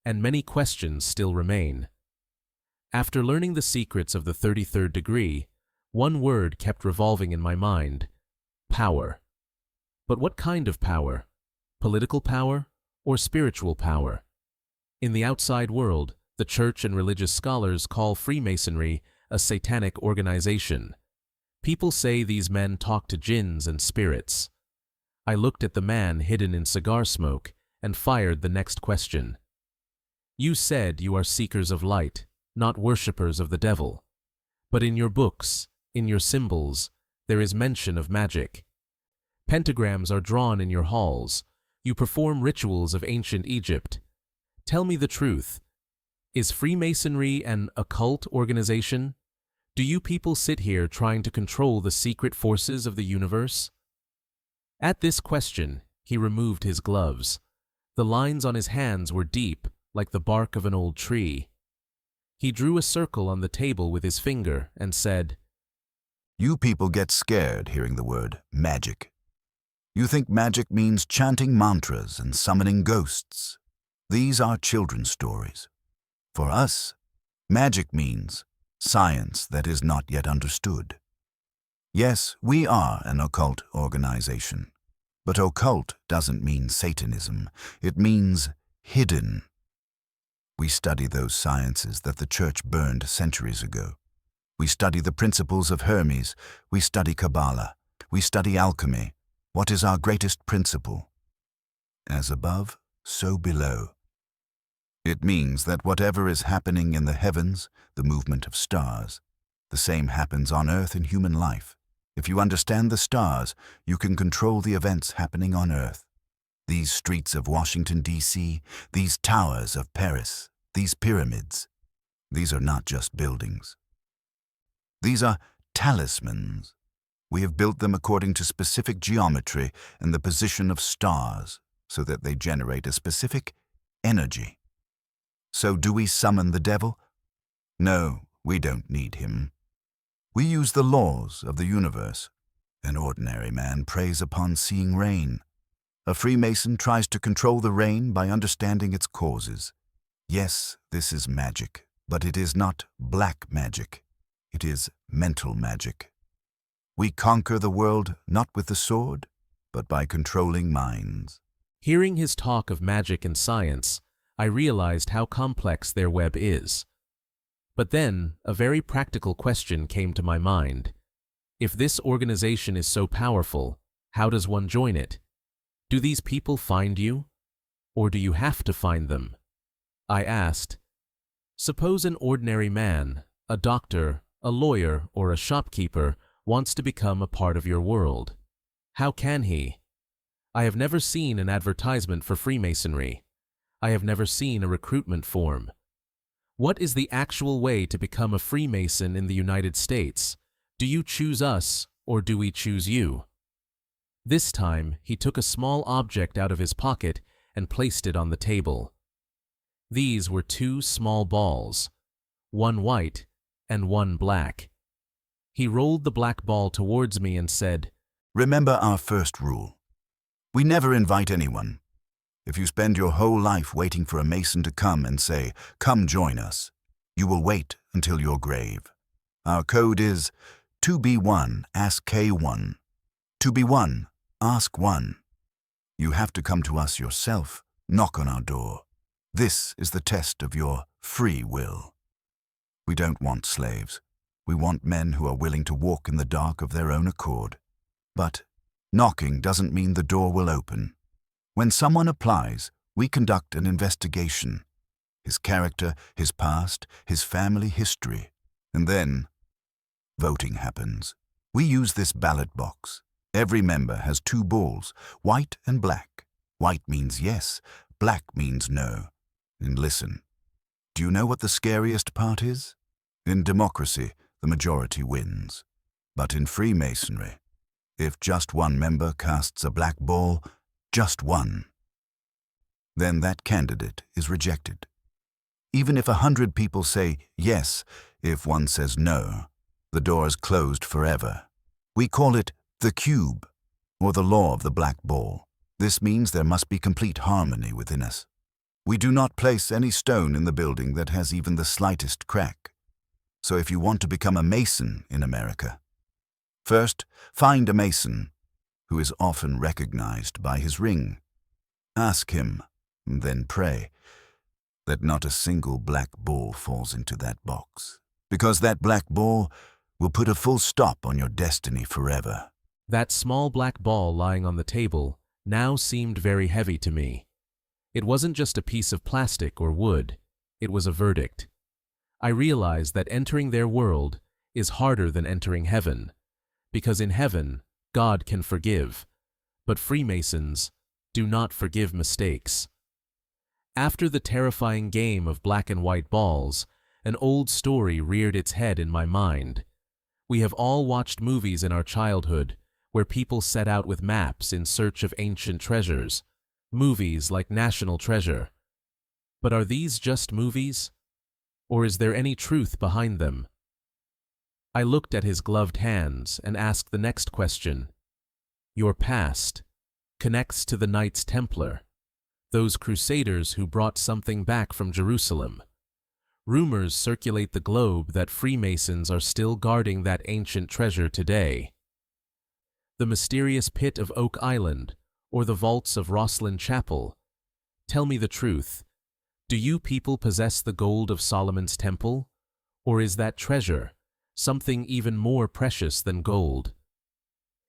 and many questions still remain. After learning the secrets of the 33rd degree, one word kept revolving in my mind: power. But what kind of power? Political power or spiritual power? In the outside world, the church and religious scholars call Freemasonry a satanic organization. People say these men talk to jinns and spirits. I looked at the man hidden in cigar smoke and fired the next question. You said you are seekers of light, not worshippers of the devil. But in your books, in your symbols, there is mention of magic. Pentagrams are drawn in your halls. You perform rituals of ancient Egypt. Tell me the truth. Is Freemasonry an occult organization? Do you people sit here trying to control the secret forces of the universe? At this question, he removed his gloves. The lines on his hands were deep, like the bark of an old tree. He drew a circle on the table with his finger and said, You people get scared hearing the word magic. You think magic means chanting mantras and summoning ghosts. These are children's stories. For us, magic means science that is not yet understood. Yes, we are an occult organization, but occult doesn't mean Satanism. It means hidden. We study those sciences that the church burned centuries ago. We study the principles of Hermes. We study Kabbalah. We study alchemy. What is our greatest principle? As above, so below. It means that whatever is happening in the heavens, the movement of stars, the same happens on earth in human life. If you understand the stars, you can control the events happening on earth. These streets of Washington, D.C., these towers of Paris, these pyramids, these are not just buildings. These are talismans. We have built them according to specific geometry and the position of stars, so that they generate a specific energy. So do we summon the devil? No, we don't need him. We use the laws of the universe. An ordinary man preys upon seeing rain. A Freemason tries to control the rain by understanding its causes. Yes, this is magic, but it is not black magic. It is mental magic. We conquer the world not with the sword, but by controlling minds. Hearing his talk of magic and science, I realized how complex their web is. But then, a very practical question came to my mind. If this organization is so powerful, how does one join it? Do these people find you? Or do you have to find them? I asked. Suppose an ordinary man, a doctor, a lawyer, or a shopkeeper wants to become a part of your world. How can he? I have never seen an advertisement for Freemasonry. I have never seen a recruitment form. What is the actual way to become a Freemason in the United States? Do you choose us, or do we choose you? This time, he took a small object out of his pocket and placed it on the table. These were two small balls, one white and one black. He rolled the black ball towards me and said, Remember our first rule. We never invite anyone. If you spend your whole life waiting for a Mason to come and say, "Come join us," you will wait until your grave. Our code is, to be one, ask K1. To be one, ask one. You have to come to us yourself, knock on our door. This is the test of your free will. We don't want slaves. We want men who are willing to walk in the dark of their own accord. But knocking doesn't mean the door will open. When someone applies, we conduct an investigation. His character, his past, his family history. And then, voting happens. We use this ballot box. Every member has two balls, white and black. White means yes, black means no. And listen, do you know what the scariest part is? In democracy, the majority wins. But in Freemasonry, if just one member casts a black ball, just one, then that candidate is rejected. Even if 100 people say yes, if one says no, the door is closed forever. We call it the cube, or the law of the black ball. This means there must be complete harmony within us. We do not place any stone in the building that has even the slightest crack. So if you want to become a Mason in America, first find a Mason who is often recognized by his ring. Ask him, then pray that not a single black ball falls into that box, because that black ball will put a full stop on your destiny forever. That small black ball lying on the table now seemed very heavy to me. It wasn't just a piece of plastic or wood, it was a verdict. I realized that entering their world is harder than entering heaven, because in heaven, God can forgive, but Freemasons do not forgive mistakes. After the terrifying game of black and white balls, an old story reared its head in my mind. We have all watched movies in our childhood where people set out with maps in search of ancient treasures, movies like National Treasure. But are these just movies? Or is there any truth behind them? I looked at his gloved hands and asked the next question. Your past connects to the Knights Templar, those crusaders who brought something back from Jerusalem. Rumors circulate the globe that Freemasons are still guarding that ancient treasure today. The mysterious pit of Oak Island, or the vaults of Rosslyn Chapel. Tell me the truth. Do you people possess the gold of Solomon's temple? Or is that treasure something even more precious than gold?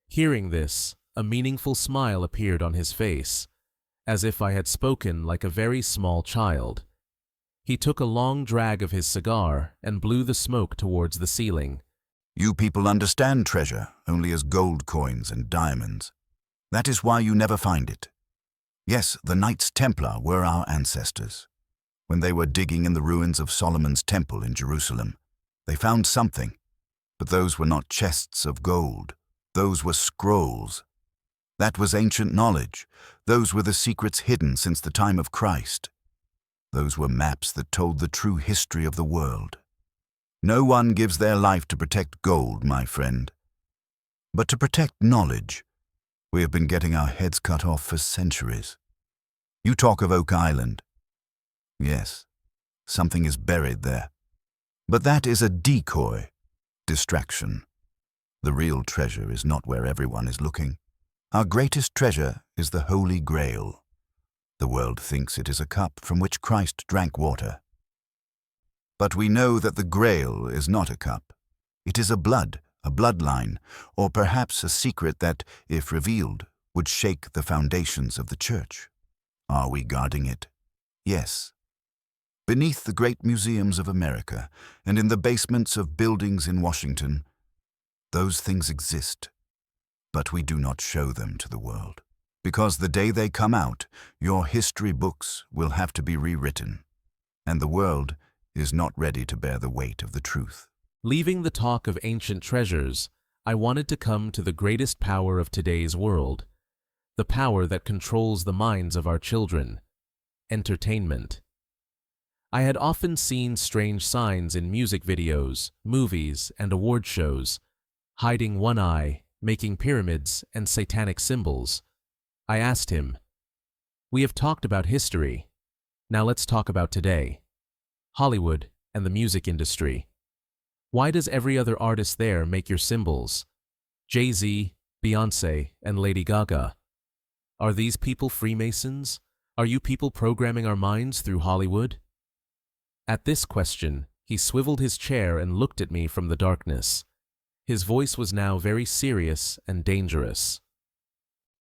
Hearing this, a meaningful smile appeared on his face, as if I had spoken like a very small child. He took a long drag of his cigar and blew the smoke towards the ceiling. You people understand treasure only as gold coins and diamonds. That is why you never find it. Yes, the Knights Templar were our ancestors. When they were digging in the ruins of Solomon's temple in Jerusalem, they found something, but those were not chests of gold. Those were scrolls. That was ancient knowledge. Those were the secrets hidden since the time of Christ. Those were maps that told the true history of the world. No one gives their life to protect gold, my friend. But to protect knowledge, we have been getting our heads cut off for centuries. You talk of Oak Island. Yes, something is buried there. But that is a decoy, distraction. The real treasure is not where everyone is looking. Our greatest treasure is the Holy Grail. The world thinks it is a cup from which Christ drank water. But we know that the Grail is not a cup. It is a bloodline, or perhaps a secret that, if revealed, would shake the foundations of the church. Are we guarding it? Yes. Beneath the great museums of America and in the basements of buildings in Washington, those things exist, but we do not show them to the world. Because the day they come out, your history books will have to be rewritten, and the world is not ready to bear the weight of the truth. Leaving the talk of ancient treasures, I wanted to come to the greatest power of today's world, the power that controls the minds of our children: entertainment. I had often seen strange signs in music videos, movies, and award shows, hiding one eye, making pyramids and satanic symbols. I asked him, "We have talked about history. Now let's talk about today. Hollywood and the music industry. Why does every other artist there make your symbols? Jay-Z, Beyoncé, and Lady Gaga. Are these people Freemasons? Are you people programming our minds through Hollywood?" At this question, he swiveled his chair and looked at me from the darkness. His voice was now very serious and dangerous.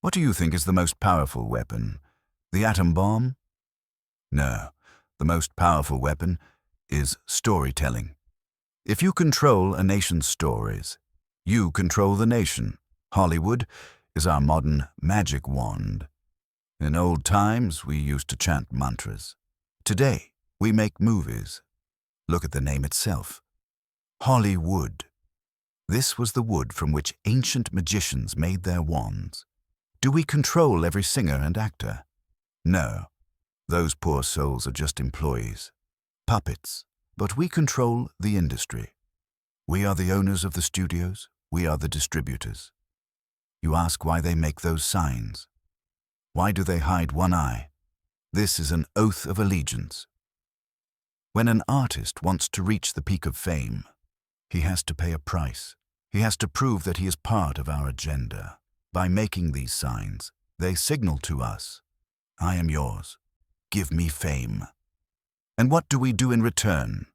What do you think is the most powerful weapon? The atom bomb? No, the most powerful weapon is storytelling. If you control a nation's stories, you control the nation. Hollywood is our modern magic wand. In old times, we used to chant mantras. Today, we make movies. Look at the name itself. Hollywood. This was the wood from which ancient magicians made their wands. Do we control every singer and actor? No. Those poor souls are just employees, puppets, but we control the industry. We are the owners of the studios, we are the distributors. You ask why they make those signs. Why do they hide one eye? This is an oath of allegiance. When an artist wants to reach the peak of fame, he has to pay a price. He has to prove that he is part of our agenda. By making these signs, they signal to us, I am yours. Give me fame. And what do we do in return?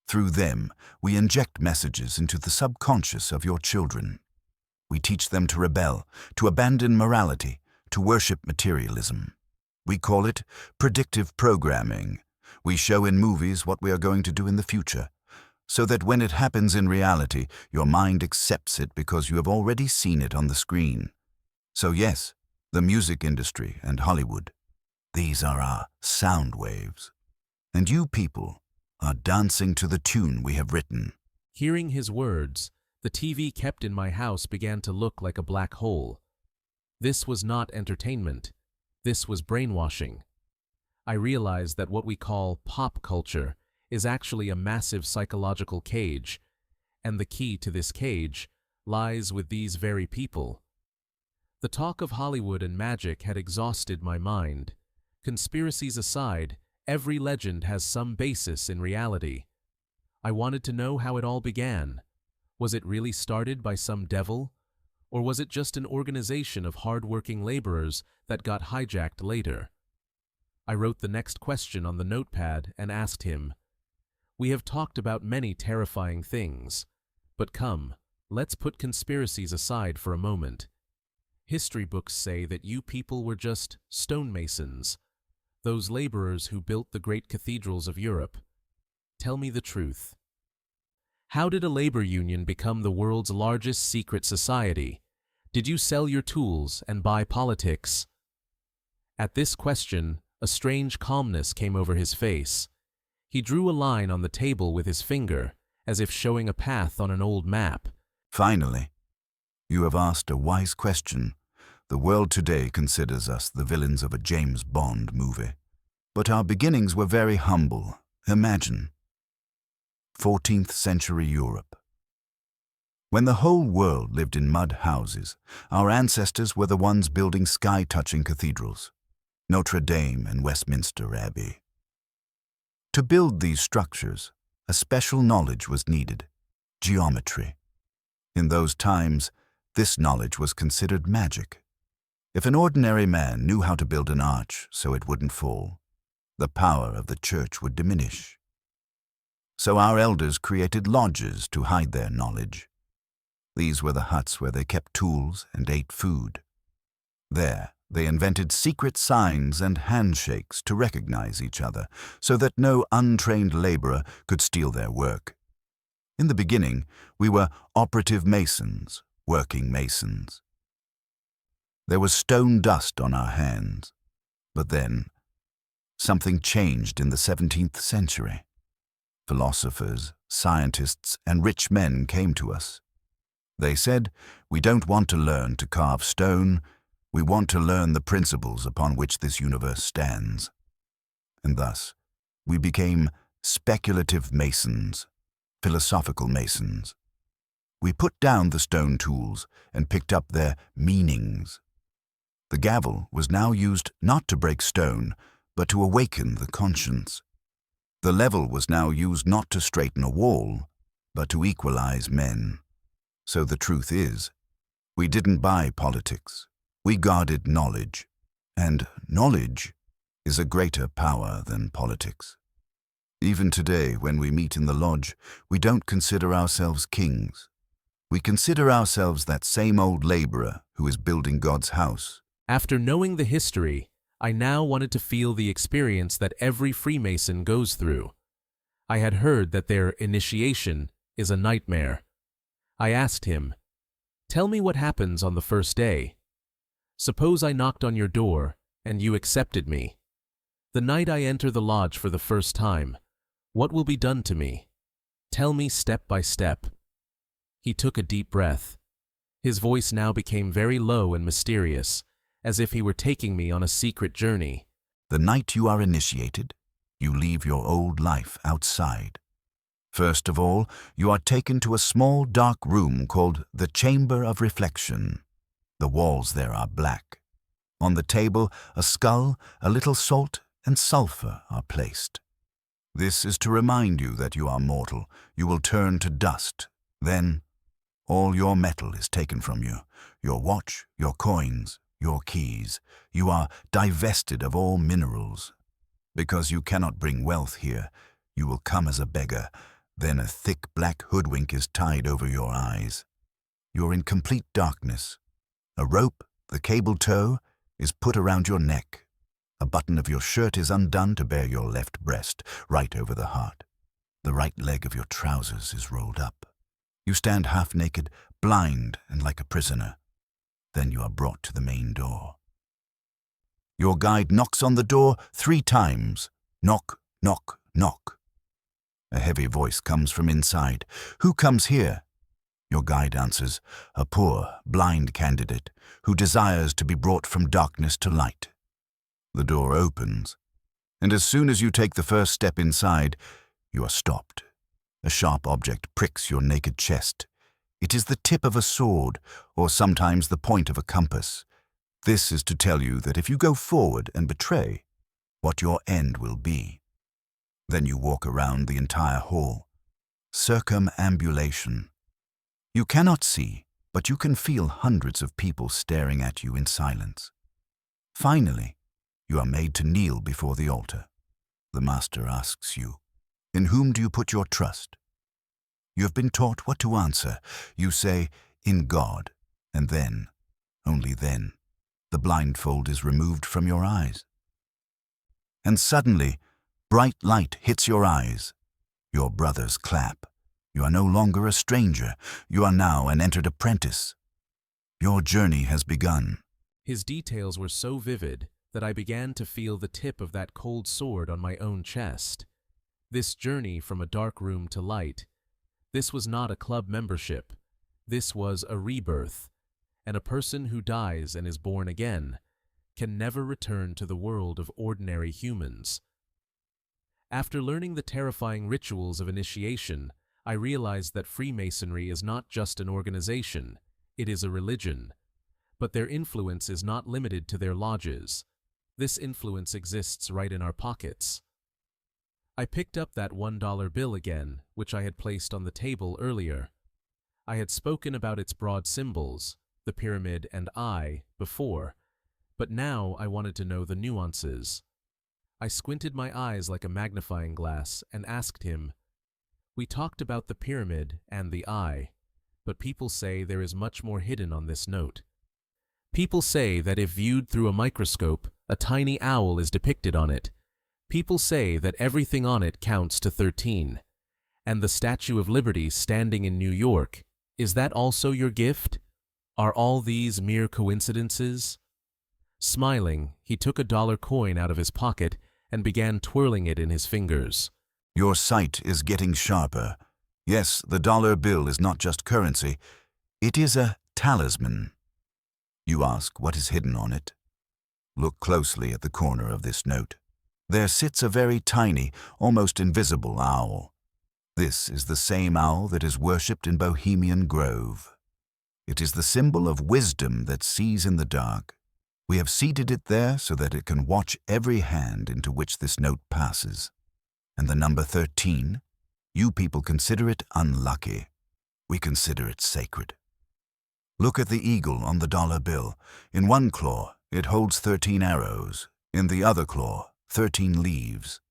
Through them, we inject messages into the subconscious of your children. We teach them to rebel, to abandon morality, to worship materialism. We call it predictive programming. We show in movies what we are going to do in the future, so that when it happens in reality, your mind accepts it because you have already seen it on the screen. So yes, the music industry and Hollywood, these are our sound waves. And you people are dancing to the tune we have written. Hearing his words, the TV kept in my house began to look like a black hole. This was not entertainment. This was brainwashing. I realized that what we call pop culture is actually a massive psychological cage, and the key to this cage lies with these very people. The talk of Hollywood and magic had exhausted my mind. Conspiracies aside, every legend has some basis in reality. I wanted to know how it all began. Was it really started by some devil? Or was it just an organization of hard-working laborers that got hijacked later? I wrote the next question on the notepad and asked him, We have talked about many terrifying things, but come, let's put conspiracies aside for a moment. History books say that you people were just stonemasons, those laborers who built the great cathedrals of Europe. Tell me the truth. How did a labor union become the world's largest secret society? Did you sell your tools and buy politics? At this question, a strange calmness came over his face. He drew a line on the table with his finger, as if showing a path on an old map. Finally, you have asked a wise question. The world today considers us the villains of a James Bond movie. But our beginnings were very humble. Imagine 14th century Europe. When the whole world lived in mud houses, our ancestors were the ones building sky-touching cathedrals, Notre Dame and Westminster Abbey. To build these structures, a special knowledge was needed, geometry. In those times, this knowledge was considered magic. If an ordinary man knew how to build an arch so it wouldn't fall, the power of the church would diminish. So our elders created lodges to hide their knowledge. These were the huts where they kept tools and ate food. There, they invented secret signs and handshakes to recognize each other, so that no untrained laborer could steal their work. In the beginning, we were operative masons, working masons. There was stone dust on our hands. But then, something changed in the 17th century. Philosophers, scientists, and rich men came to us. They said, we don't want to learn to carve stone, we want to learn the principles upon which this universe stands. And thus, we became speculative masons, philosophical masons. We put down the stone tools and picked up their meanings. The gavel was now used not to break stone, but to awaken the conscience. The level was now used not to straighten a wall, but to equalize men. So the truth is, we didn't buy politics. We guarded knowledge, and knowledge is a greater power than politics. Even today, when we meet in the lodge, we don't consider ourselves kings. We consider ourselves that same old laborer who is building God's house. After knowing the history, I now wanted to feel the experience that every Freemason goes through. I had heard that their initiation is a nightmare. I asked him, "Tell me what happens on the first day. Suppose I knocked on your door and you accepted me. The night I enter the lodge for the first time, what will be done to me? Tell me step by step." He took a deep breath. His voice now became very low and mysterious, as if he were taking me on a secret journey. The night you are initiated, you leave your old life outside. First of all, you are taken to a small dark room called the Chamber of Reflection. The walls there are black. On the table, a skull, a little salt, and sulfur are placed. This is to remind you that you are mortal. You will turn to dust. Then, all your metal is taken from you. Your watch, your coins, your keys. You are divested of all minerals. Because you cannot bring wealth here, you will come as a beggar. Then a thick black hoodwink is tied over your eyes. You're in complete darkness. A rope, the cable tow, is put around your neck. A button of your shirt is undone to bare your left breast, right over the heart. The right leg of your trousers is rolled up. You stand half naked, blind and like a prisoner. Then you are brought to the main door. Your guide knocks on the door 3 times. Knock, knock, knock. A heavy voice comes from inside. Who comes here? Your guide answers, a poor, blind candidate who desires to be brought from darkness to light. The door opens, and as soon as you take the first step inside, you are stopped. A sharp object pricks your naked chest. It is the tip of a sword, or sometimes the point of a compass. This is to tell you that if you go forward and betray, what your end will be. Then you walk around the entire hall. Circumambulation. You cannot see, but you can feel hundreds of people staring at you in silence. Finally, you are made to kneel before the altar. The master asks you, in whom do you put your trust? You have been taught what to answer. You say, in God, and then, only then, the blindfold is removed from your eyes. And suddenly, bright light hits your eyes. Your brothers clap. You are no longer a stranger. You are now an entered apprentice. Your journey has begun. His details were so vivid that I began to feel the tip of that cold sword on my own chest. This journey from a dark room to light, this was not a club membership. This was a rebirth, and a person who dies and is born again can never return to the world of ordinary humans. After learning the terrifying rituals of initiation, I realized that Freemasonry is not just an organization, it is a religion. But their influence is not limited to their lodges. This influence exists right in our pockets. I picked up that $1 bill again, which I had placed on the table earlier. I had spoken about its broad symbols, the pyramid and eye, before, but now I wanted to know the nuances. I squinted my eyes like a magnifying glass and asked him, "We talked about the pyramid and the eye, but people say there is much more hidden on this note. People say that if viewed through a microscope, a tiny owl is depicted on it. People say that everything on it counts to 13. And the Statue of Liberty standing in New York, is that also your gift? Are all these mere coincidences?" Smiling, he took a dollar coin out of his pocket and began twirling it in his fingers. Your sight is getting sharper. Yes, the dollar bill is not just currency. It is a talisman. You ask what is hidden on it. Look closely at the corner of this note. There sits a very tiny, almost invisible owl. This is the same owl that is worshipped in Bohemian Grove. It is the symbol of wisdom that sees in the dark. We have seated it there so that it can watch every hand into which this note passes. And the number 13, you people consider it unlucky. We consider it sacred. Look at the eagle on the dollar bill. In one claw, it holds 13 arrows. In the other claw, 13 leaves.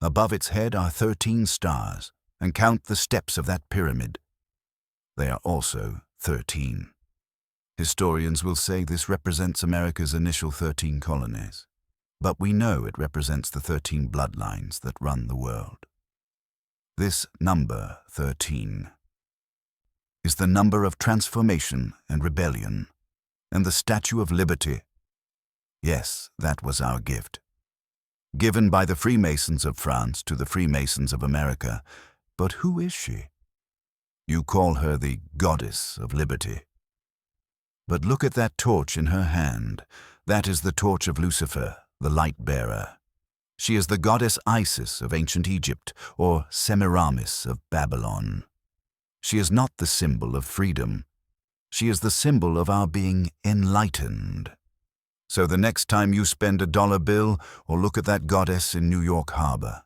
Above its head are 13 stars, and count the steps of that pyramid. They are also 13. Historians will say this represents America's initial 13 colonies, but we know it represents the 13 bloodlines that run the world. This number, 13, is the number of transformation and rebellion, and the Statue of Liberty. Yes, that was our gift. Given by the Freemasons of France to the Freemasons of America. But who is she? You call her the Goddess of Liberty. But look at that torch in her hand. That is the torch of Lucifer, the light-bearer. She is the goddess Isis of ancient Egypt, or Semiramis of Babylon. She is not the symbol of freedom. She is the symbol of our being enlightened. So the next time you spend a dollar bill or look at that goddess in New York Harbor,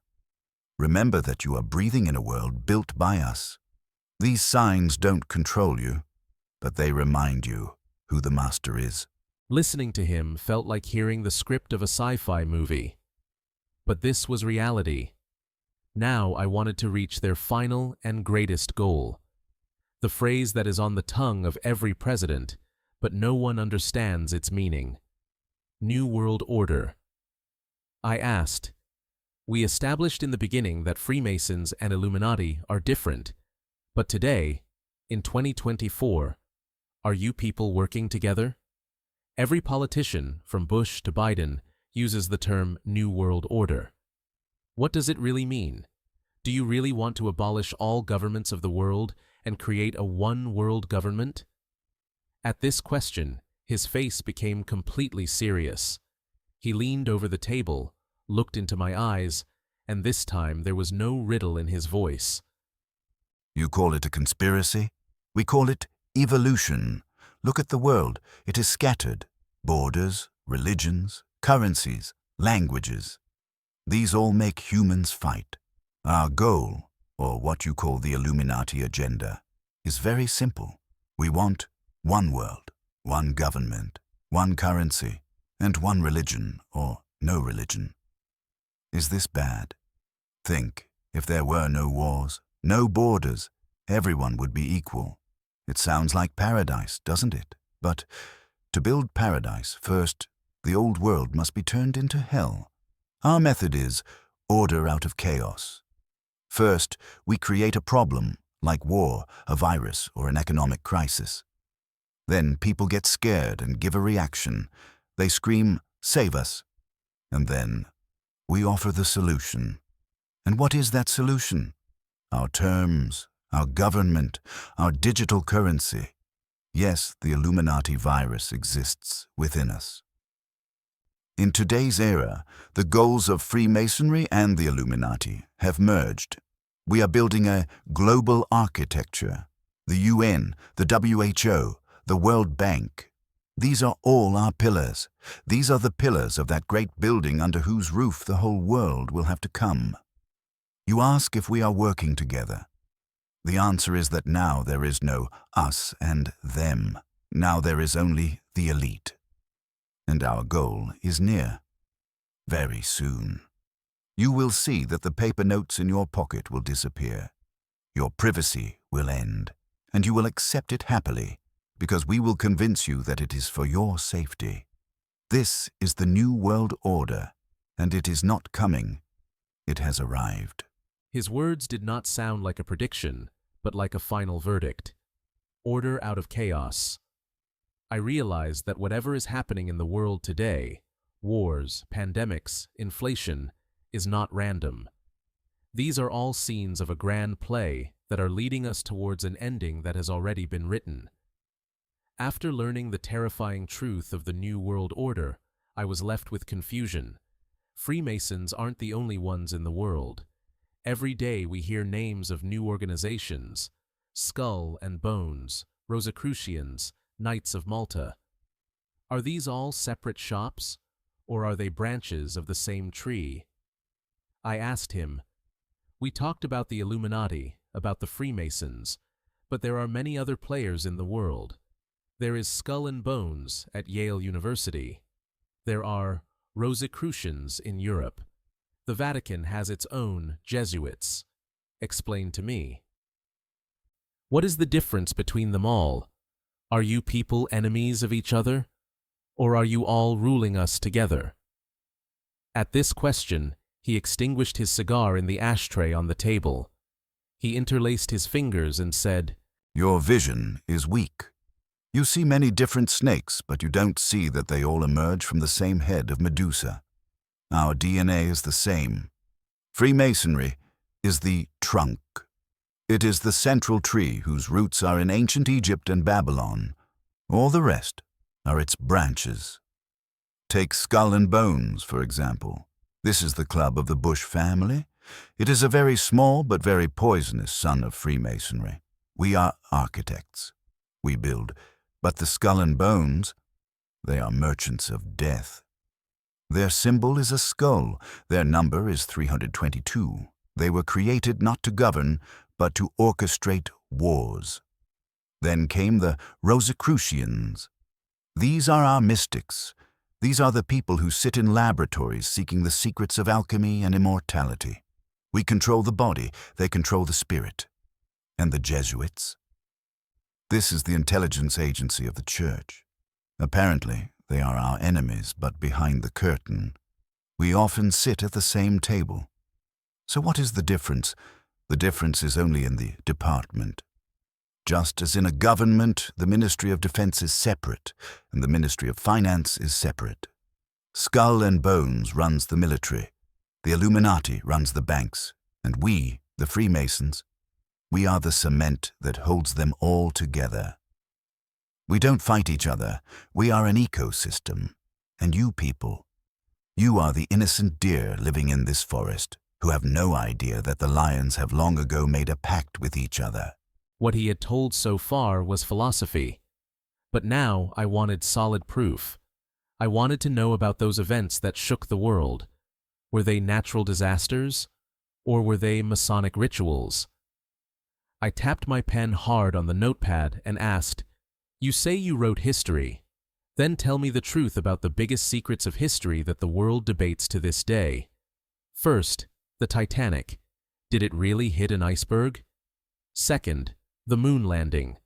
remember that you are breathing in a world built by us. These signs don't control you, but they remind you who the master is. Listening to him felt like hearing the script of a sci-fi movie. But this was reality. Now I wanted to reach their final and greatest goal. The phrase that is on the tongue of every president, but no one understands its meaning. New World Order. I asked, we established in the beginning that Freemasons and Illuminati are different, but today, in 2024, are you people working together? Every politician, from Bush to Biden, uses the term New World Order. What does it really mean? Do you really want to abolish all governments of the world and create a one-world government? At this question, his face became completely serious. He leaned over the table, looked into my eyes, and this time there was no riddle in his voice. You call it a conspiracy? We call it evolution. Look at the world. It is scattered. Borders, religions, currencies, languages. These all make humans fight. Our goal, or what you call the Illuminati agenda, is very simple. We want one world, one government, one currency, and one religion, or no religion. Is this bad? Think, if there were no wars, no borders, everyone would be equal. It sounds like paradise, doesn't it? But to build paradise, first, the old world must be turned into hell. Our method is order out of chaos. First, we create a problem, like war, a virus, or an economic crisis. Then people get scared and give a reaction. They scream, "Save us." And then we offer the solution. And what is that solution? Our terms, our government, our digital currency. Yes, the Illuminati virus exists within us. In today's era, the goals of Freemasonry and the Illuminati have merged. We are building a global architecture. The UN, the WHO, the World Bank. These are all our pillars. These are the pillars of that great building under whose roof the whole world will have to come. You ask if we are working together. The answer is that now there is no us and them. Now there is only the elite. And our goal is near. Very soon. You will see that the paper notes in your pocket will disappear. Your privacy will end, and you will accept it happily, because we will convince you that it is for your safety. This is the New World Order, and it is not coming. It has arrived. His words did not sound like a prediction, but like a final verdict. Order out of chaos. I realized that whatever is happening in the world today, wars, pandemics, inflation, is not random. These are all scenes of a grand play that are leading us towards an ending that has already been written. After learning the terrifying truth of the New World Order, I was left with confusion. Freemasons aren't the only ones in the world. Every day we hear names of new organizations: Skull and Bones, Rosicrucians, Knights of Malta. Are these all separate shops, or are they branches of the same tree? I asked him. We talked about the Illuminati, about the Freemasons, but there are many other players in the world. There is Skull and Bones at Yale University. There are Rosicrucians in Europe. The Vatican has its own Jesuits. Explain to me. What is the difference between them all? Are you people enemies of each other? Or are you all ruling us together? At this question, he extinguished his cigar in the ashtray on the table. He interlaced his fingers and said, Your vision is weak. You see many different snakes, but you don't see that they all emerge from the same head of Medusa. Our DNA is the same. Freemasonry is the trunk. It is the central tree whose roots are in ancient Egypt and Babylon. All the rest are its branches. Take Skull and Bones, for example. This is the club of the Bush family. It is a very small but very poisonous son of Freemasonry. We are architects. We build. But the Skull and Bones, they are merchants of death. Their symbol is a skull. Their number is 322. They were created not to govern, but to orchestrate wars. Then came the Rosicrucians. These are our mystics. These are the people who sit in laboratories seeking the secrets of alchemy and immortality. We control the body, they control the spirit. And the Jesuits? This is the intelligence agency of the church. Apparently, they are our enemies, but behind the curtain, we often sit at the same table. So what is the difference? The difference is only in the department. Just as in a government, the Ministry of Defense is separate, and the Ministry of Finance is separate. Skull and Bones runs the military, the Illuminati runs the banks, and we, the Freemasons, we are the cement that holds them all together. We don't fight each other, we are an ecosystem. And you people, you are the innocent deer living in this forest, who have no idea that the lions have long ago made a pact with each other. What he had told so far was philosophy. But now I wanted solid proof. I wanted to know about those events that shook the world. Were they natural disasters? Or were they Masonic rituals? I tapped my pen hard on the notepad and asked, "You say you wrote history. Then tell me the truth about the biggest secrets of history that the world debates to this day. First, the Titanic. Did it really hit an iceberg? Second, the moon landing.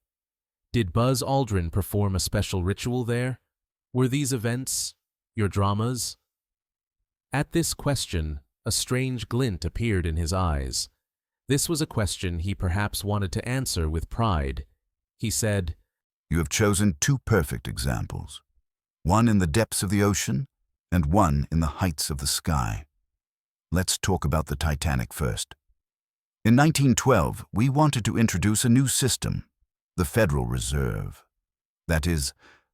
Did Buzz Aldrin perform a special ritual there? Were these events your dramas?" At this question, a strange glint appeared in his eyes. This was a question he perhaps wanted to answer with pride. He said, "You have chosen two perfect examples, one in the depths of the ocean and one in the heights of the sky. Let's talk about the Titanic first. In 1912, we wanted to introduce a new system, the Federal Reserve. That is,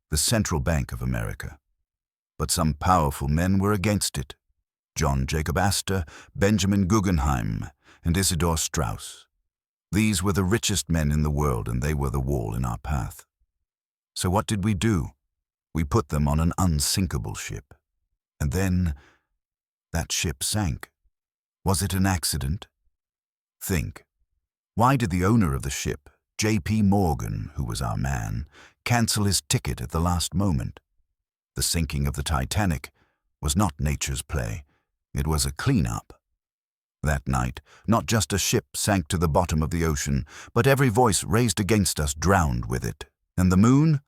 the Central Bank of America. But some powerful men were against it. John Jacob Astor, Benjamin Guggenheim, and Isidor Straus. These were the richest men in the world, and they were the wall in our path. So what did we do? We put them on an unsinkable ship. And then, that ship sank. Was it an accident? Think. Why did the owner of the ship, J.P. Morgan, who was our man, cancel his ticket at the last moment? The sinking of the Titanic was not nature's play. It was a clean-up. That night, not just a ship sank to the bottom of the ocean, but every voice raised against us drowned with it. And the moon?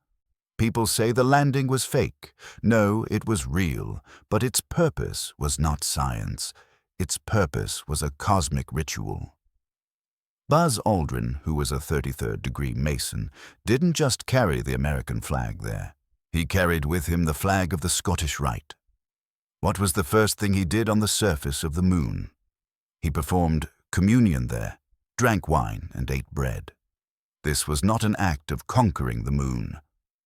People say the landing was fake. No, it was real, but its purpose was not science. Its purpose was a cosmic ritual. Buzz Aldrin, who was a 33rd degree Mason, didn't just carry the American flag there. He carried with him the flag of the Scottish Rite. What was the first thing he did on the surface of the moon? He performed communion there, drank wine and ate bread. This was not an act of conquering the moon,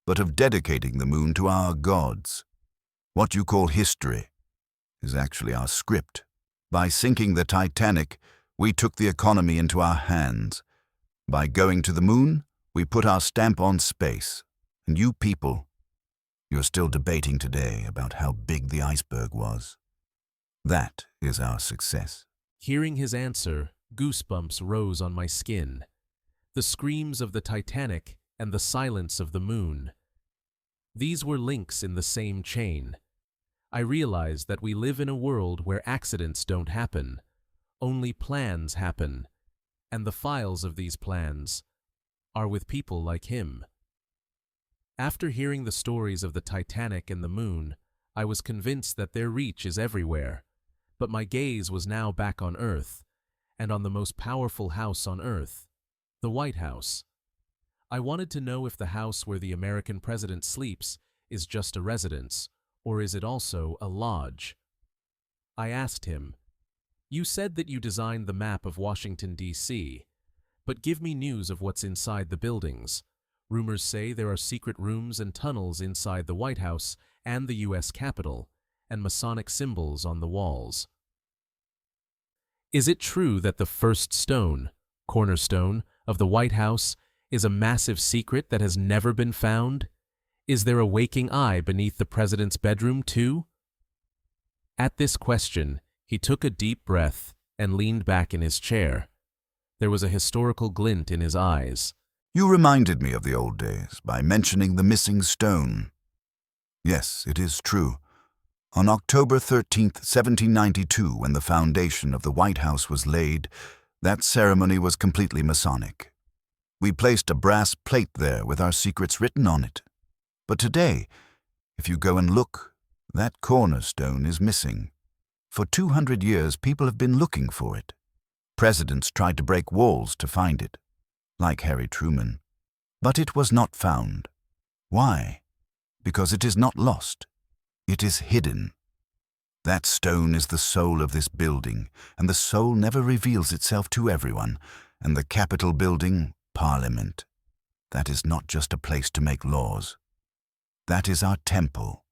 but of dedicating the moon to our gods. What you call history is actually our script. By sinking the Titanic, we took the economy into our hands. By going to the moon, we put our stamp on space. And you people, you're still debating today about how big the iceberg was. That is our success. Hearing his answer, goosebumps rose on my skin. The screams of the Titanic and the silence of the moon. These were links in the same chain. I realized that we live in a world where accidents don't happen. Only plans happen, and the files of these plans are with people like him. After hearing the stories of the Titanic and the moon, I was convinced that their reach is everywhere. But my gaze was now back on Earth, and on the most powerful house on Earth, the White House. I wanted to know if the house where the American president sleeps is just a residence, or is it also a lodge? I asked him, "You said that you designed the map of Washington, D.C., but give me news of what's inside the buildings. Rumors say there are secret rooms and tunnels inside the White House, and the U.S. Capitol, and Masonic symbols on the walls. Is it true that the first stone, cornerstone, of the White House is a massive secret that has never been found? Is there a waking eye beneath the president's bedroom, too? At this question, he took a deep breath and leaned back in his chair. There was a historical glint in his eyes. You reminded me of the old days by mentioning the missing stone. Yes, it is true. On October 13th, 1792, when the foundation of the White House was laid, that ceremony was completely Masonic. We placed a brass plate there with our secrets written on it. But today, if you go and look, that cornerstone is missing. For 200 years, people have been looking for it. Presidents tried to break walls to find it, like Harry Truman. But it was not found. Why? Because it is not lost. It is hidden. That stone is the soul of this building, and the soul never reveals itself to everyone. And the Capitol building, Parliament, that is not just a place to make laws. That is our temple.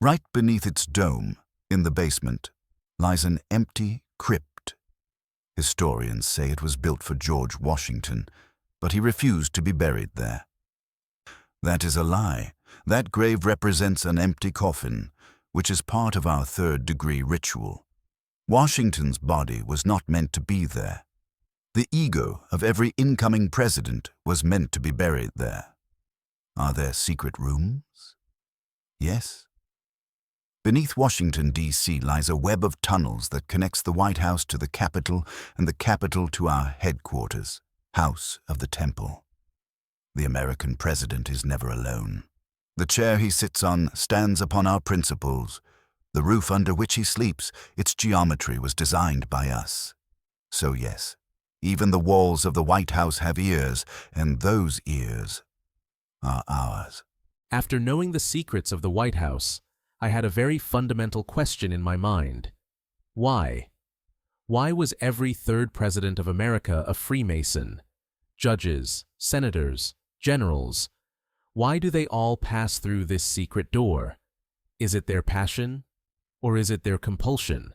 Right beneath its dome, in the basement, lies an empty crypt. Historians say it was built for George Washington, but he refused to be buried there. That is a lie. That grave represents an empty coffin, which is part of our third-degree ritual. Washington's body was not meant to be there. The ego of every incoming president was meant to be buried there. Are there secret rooms? Yes. Beneath Washington, D.C. lies a web of tunnels that connects the White House to the Capitol and the Capitol to our headquarters, House of the Temple. The American president is never alone. The chair he sits on stands upon our principles. The roof under which he sleeps, its geometry was designed by us. So yes, even the walls of the White House have ears, and those ears are ours. After knowing the secrets of the White House, I had a very fundamental question in my mind. Why? Why was every third president of America a Freemason? Judges, senators, generals. Why do they all pass through this secret door? Is it their passion, or is it their compulsion?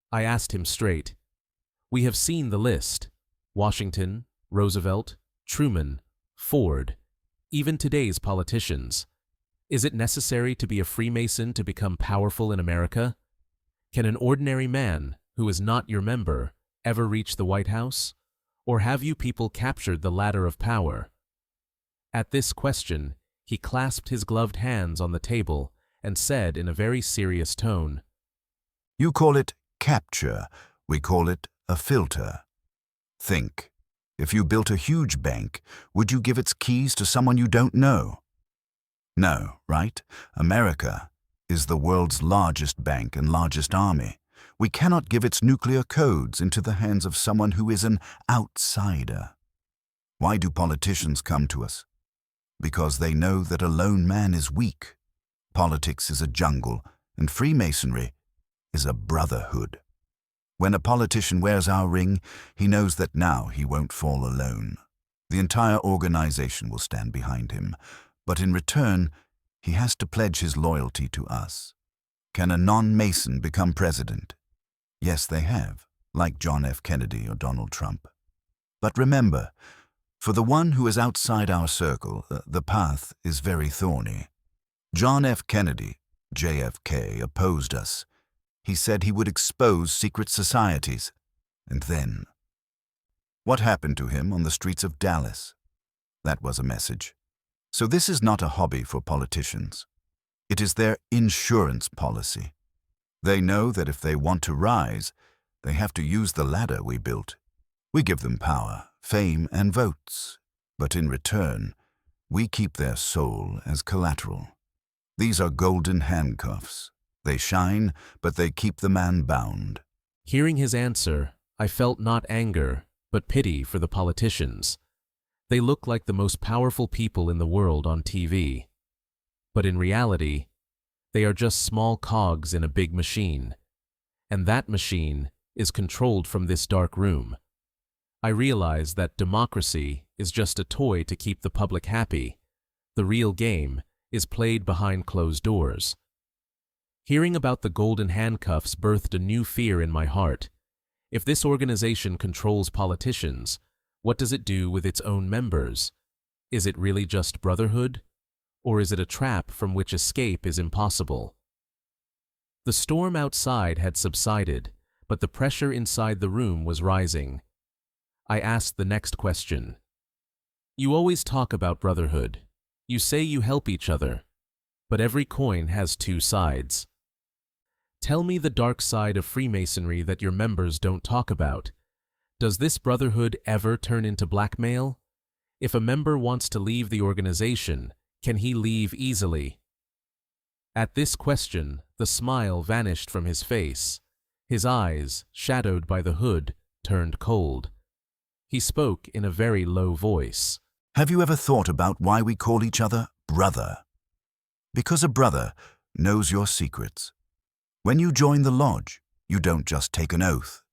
I asked him straight. We have seen the list. Washington, Roosevelt, Truman, Ford, even today's politicians. Is it necessary to be a Freemason to become powerful in America? Can an ordinary man, who is not your member, ever reach the White House? Or have you people captured the ladder of power? At this question, he clasped his gloved hands on the table and said in a very serious tone, You call it capture, we call it a filter. Think, if you built a huge bank, would you give its keys to someone you don't know? No, right? America is the world's largest bank and largest army. We cannot give its nuclear codes into the hands of someone who is an outsider. Why do politicians come to us? Because they know that a lone man is weak. Politics is a jungle, and Freemasonry is a brotherhood. When a politician wears our ring, he knows that now he won't fall alone. The entire organization will stand behind him, but in return, he has to pledge his loyalty to us. Can a non-Mason become president? Yes, they have, like John F. Kennedy or Donald Trump. But remember, for the one who is outside our circle, the path is very thorny. John F. Kennedy, JFK, opposed us. He said he would expose secret societies. And then, what happened to him on the streets of Dallas? That was a message. So this is not a hobby for politicians. It is their insurance policy. They know that if they want to rise, they have to use the ladder we built. We give them power, fame, and votes. But in return, we keep their soul as collateral. These are golden handcuffs. They shine, but they keep the man bound. Hearing his answer, I felt not anger, but pity for the politicians. They look like the most powerful people in the world on TV. But in reality, they are just small cogs in a big machine. And that machine is controlled from this dark room. I realize that democracy is just a toy to keep the public happy. The real game is played behind closed doors. Hearing about the golden handcuffs birthed a new fear in my heart. If this organization controls politicians, what does it do with its own members? Is it really just brotherhood? Or is it a trap from which escape is impossible? The storm outside had subsided, but the pressure inside the room was rising. I asked the next question. You always talk about brotherhood. You say you help each other. But every coin has two sides. Tell me the dark side of Freemasonry that your members don't talk about. Does this brotherhood ever turn into blackmail? If a member wants to leave the organization, can he leave easily? At this question, the smile vanished from his face. His eyes, shadowed by the hood, turned cold. He spoke in a very low voice. Have you ever thought about why we call each other brother? Because a brother knows your secrets. When you join the lodge, you don't just take an oath.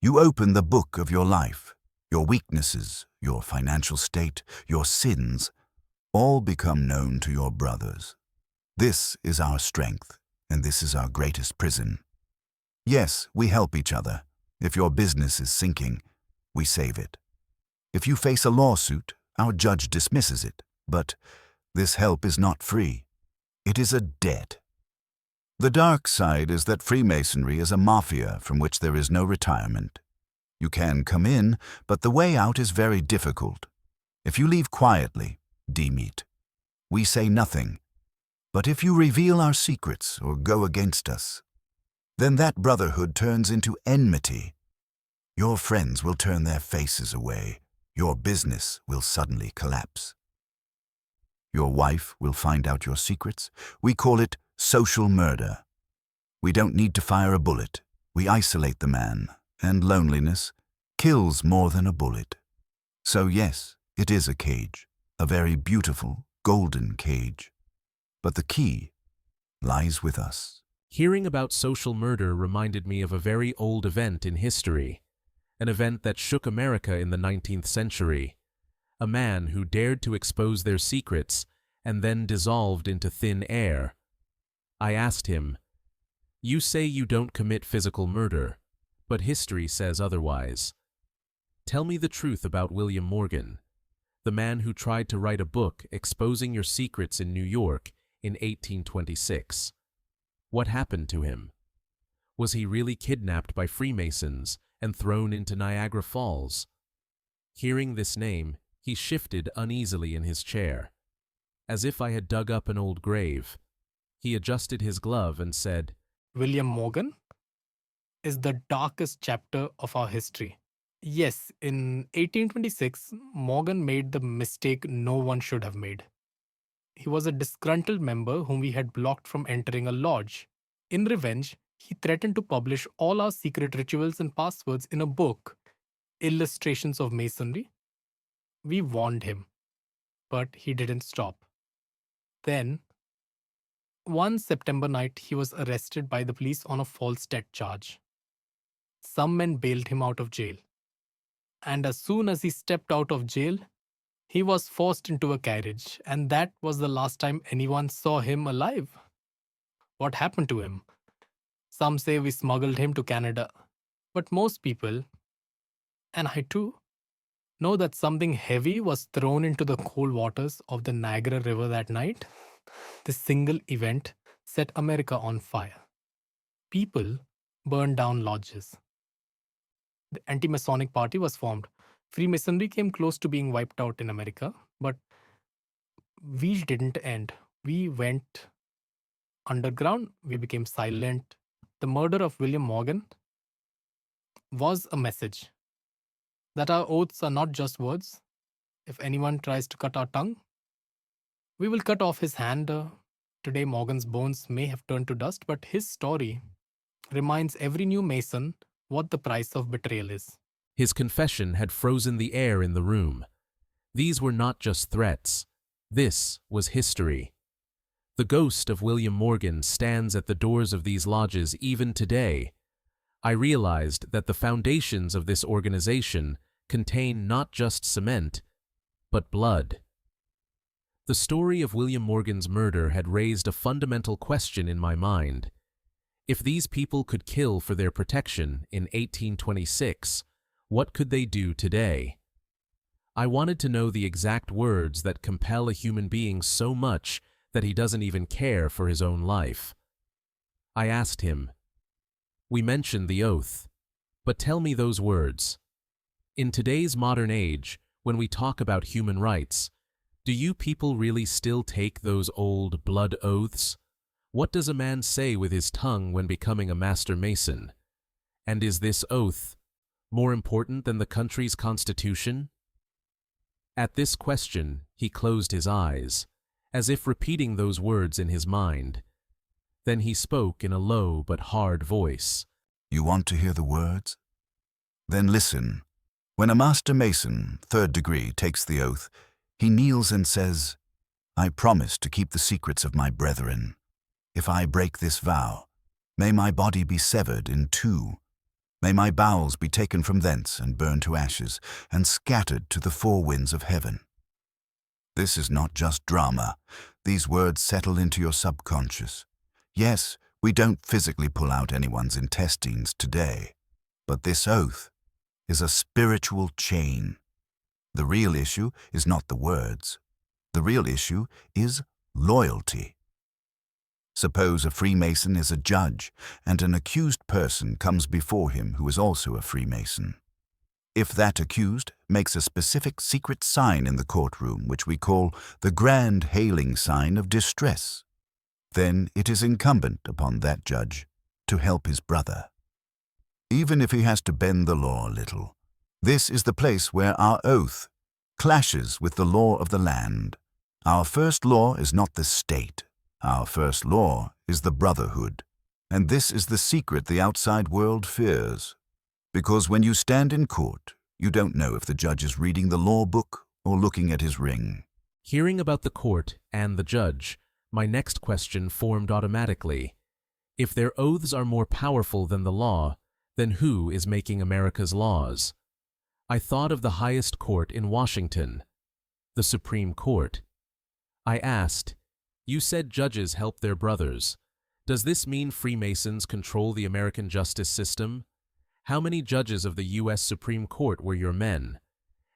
You open the book of your life. Your weaknesses, your financial state, your sins, all become known to your brothers. This is our strength, and this is our greatest prison. Yes, we help each other. If your business is sinking, we save it. If you face a lawsuit, our judge dismisses it. But this help is not free. It is a debt. The dark side is that Freemasonry is a mafia from which there is no retirement. You can come in, but the way out is very difficult. If you leave quietly, demeet. We say nothing. But if you reveal our secrets or go against us, then that brotherhood turns into enmity. Your friends will turn their faces away. Your business will suddenly collapse. Your wife will find out your secrets. We call it social murder. We don't need to fire a bullet. We isolate the man, and loneliness kills more than a bullet. So yes, it is a cage, a very beautiful, golden cage. But the key lies with us. Hearing about social murder reminded me of a very old event in history, an event that shook America in the 19th century. A man who dared to expose their secrets and then dissolved into thin air. I asked him, "You say you don't commit physical murder, but history says otherwise. Tell me the truth about William Morgan, the man who tried to write a book exposing your secrets in New York in 1826. What happened to him? Was he really kidnapped by Freemasons and thrown into Niagara Falls?" Hearing this name, he shifted uneasily in his chair. As if I had dug up an old grave, he adjusted his glove and said, William Morgan is the darkest chapter of our history. Yes, in 1826, Morgan made the mistake no one should have made. He was a disgruntled member whom we had blocked from entering a lodge. In revenge, he threatened to publish all our secret rituals and passwords in a book, Illustrations of Masonry. We warned him, but he didn't stop. Then, one September night, he was arrested by the police on a false debt charge. Some men bailed him out of jail. And as soon as he stepped out of jail, he was forced into a carriage, and that was the last time anyone saw him alive. What happened to him? Some say we smuggled him to Canada, but most people, and I too, know that something heavy was thrown into the cold waters of the Niagara River that night. This single event set America on fire. People burned down lodges. The anti-Masonic party was formed. Freemasonry came close to being wiped out in America, but we didn't end. We went underground. We became silent. The murder of William Morgan was a message that our oaths are not just words. If anyone tries to cut our tongue, we will cut off his hand. Today, Morgan's bones may have turned to dust, but his story reminds every new Mason what the price of betrayal is. His confession had frozen the air in the room. These were not just threats. This was history. The ghost of William Morgan stands at the doors of these lodges even today. I realized that the foundations of this organization contain not just cement, but blood. The story of William Morgan's murder had raised a fundamental question in my mind. If these people could kill for their protection in 1826, what could they do today? I wanted to know the exact words that compel a human being so much that he doesn't even care for his own life. I asked him, "We mentioned the oath, but tell me those words. In today's modern age, when we talk about human rights, do you people really still take those old blood oaths? What does a man say with his tongue when becoming a Master Mason? And is this oath more important than the country's constitution?" At this question, he closed his eyes, as if repeating those words in his mind. Then he spoke in a low but hard voice. You want to hear the words? Then listen. When a Master Mason, 3rd degree, takes the oath, he kneels and says, "I promise to keep the secrets of my brethren. If I break this vow, may my body be severed in 2. May my bowels be taken from thence and burned to ashes, and scattered to the 4 winds of heaven." This is not just drama. These words settle into your subconscious. Yes, we don't physically pull out anyone's intestines today, but this oath is a spiritual chain. The real issue is not the words. The real issue is loyalty. Suppose a Freemason is a judge, and an accused person comes before him who is also a Freemason. If that accused makes a specific secret sign in the courtroom, which we call the grand hailing sign of distress, then it is incumbent upon that judge to help his brother. Even if he has to bend the law a little, this is the place where our oath clashes with the law of the land. Our first law is not the state. Our first law is the brotherhood. And this is the secret the outside world fears. Because when you stand in court, you don't know if the judge is reading the law book or looking at his ring. Hearing about the court and the judge, my next question formed automatically. If their oaths are more powerful than the law, then who is making America's laws? I thought of the highest court in Washington, the Supreme Court. I asked, "You said judges help their brothers. Does this mean Freemasons control the American justice system? How many judges of the U.S. Supreme Court were your men?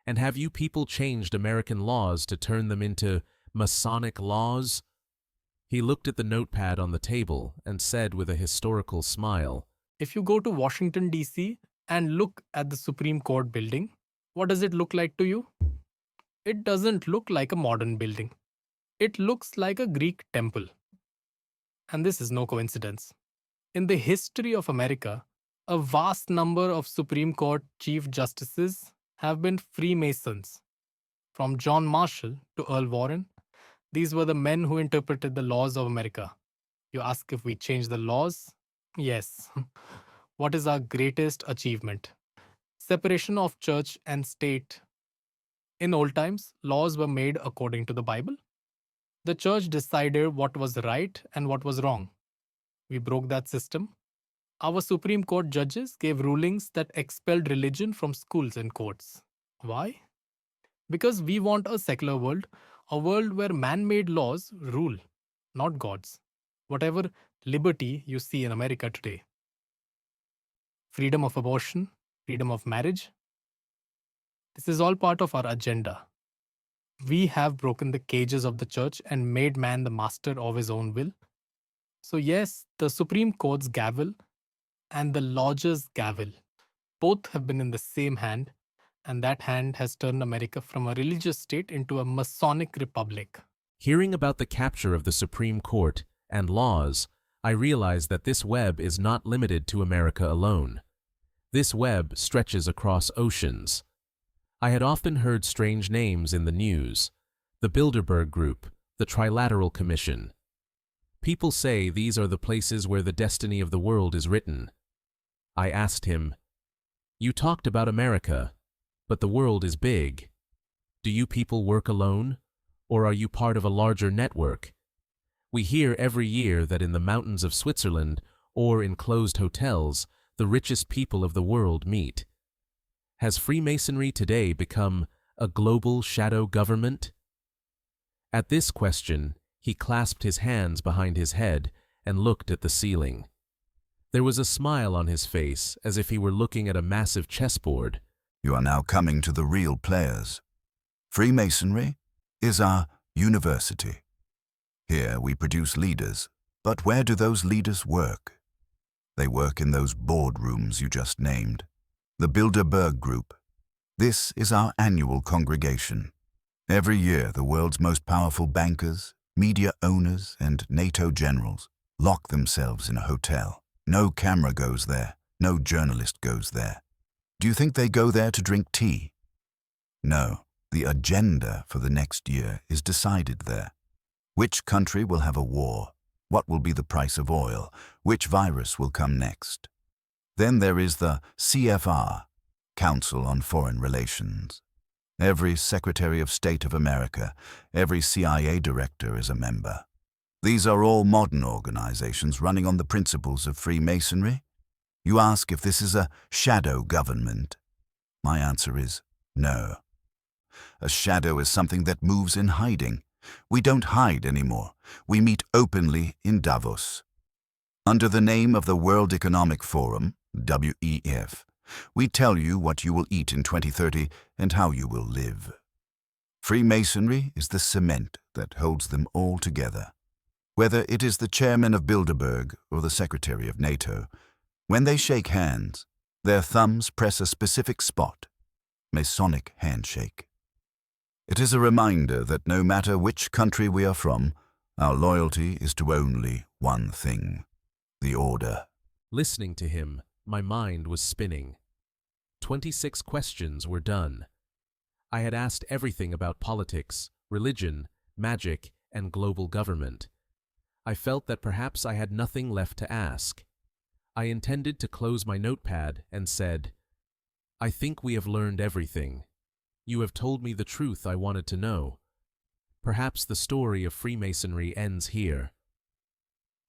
And have you people changed American laws to turn them into Masonic laws?" He looked at the notepad on the table and said with a historical smile, If you go to Washington, D.C. and look at the Supreme Court building, what does it look like to you? It doesn't look like a modern building. It looks like a Greek temple. And this is no coincidence. In the history of America, a vast number of Supreme Court Chief Justices have been Freemasons. From John Marshall to Earl Warren, these were the men who interpreted the laws of America. You ask if we change the laws? Yes. What is our greatest achievement? Separation of church and state. In old times, laws were made according to the Bible. The church decided what was right and what was wrong. We broke that system. Our Supreme Court judges gave rulings that expelled religion from schools and courts. Why? Because we want a secular world, a world where man-made laws rule, not God's. Whatever liberty you see in America today. Freedom of abortion, freedom of marriage. This is all part of our agenda. We have broken the cages of the church and made man the master of his own will. So yes, the Supreme Court's gavel and the lodge's gavel both have been in the same hand, and that hand has turned America from a religious state into a Masonic republic. Hearing about the capture of the Supreme Court and laws, I realized that this web is not limited to America alone. This web stretches across oceans. I had often heard strange names in the news: the Bilderberg Group, the Trilateral Commission. People say these are the places where the destiny of the world is written. I asked him, "You talked about America, but the world is big. Do you people work alone, or are you part of a larger network? We hear every year that in the mountains of Switzerland or in closed hotels, the richest people of the world meet. Has Freemasonry today become a global shadow government?" At this question, he clasped his hands behind his head and looked at the ceiling. There was a smile on his face, as if he were looking at a massive chessboard. You are now coming to the real players. Freemasonry is our university. Here we produce leaders, but where do those leaders work? They work in those boardrooms you just named. The Bilderberg Group. This is our annual congregation. Every year, the world's most powerful bankers, media owners, and NATO generals lock themselves in a hotel. No camera goes there. No journalist goes there. Do you think they go there to drink tea? No. The agenda for the next year is decided there. Which country will have a war? What will be the price of oil? Which virus will come next? Then there is the CFR, Council on Foreign Relations. Every Secretary of State of America, every CIA director is a member. These are all modern organizations running on the principles of Freemasonry. You ask if this is a shadow government. My answer is no. A shadow is something that moves in hiding. We don't hide anymore. We meet openly in Davos. Under the name of the World Economic Forum, WEF, we tell you what you will eat in 2030 and how you will live. Freemasonry is the cement that holds them all together. Whether it is the chairman of Bilderberg or the secretary of NATO, when they shake hands, their thumbs press a specific spot, Masonic handshake. It is a reminder that no matter which country we are from, our loyalty is to only one thing, the order. Listening to him, my mind was spinning. 26 questions were done. I had asked everything about politics, religion, magic, and global government. I felt that perhaps I had nothing left to ask. I intended to close my notepad and said, "I think we have learned everything. You have told me the truth I wanted to know. Perhaps the story of Freemasonry ends here."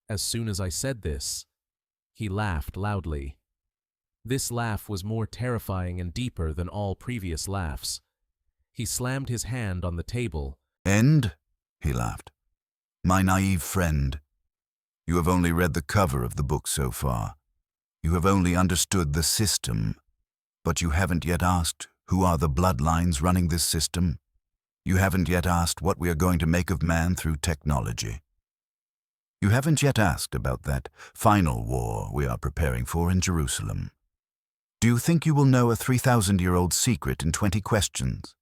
As soon as I said this, he laughed loudly. This laugh was more terrifying and deeper than all previous laughs. He slammed his hand on the table. "End?" he laughed. "My naive friend, you have only read the cover of the book so far. You have only understood the system, but you haven't yet asked who are the bloodlines running this system. You haven't yet asked what we are going to make of man through technology. You haven't yet asked about that final war we are preparing for in Jerusalem. Do you think you will know a 3,000-year-old secret in 20 questions?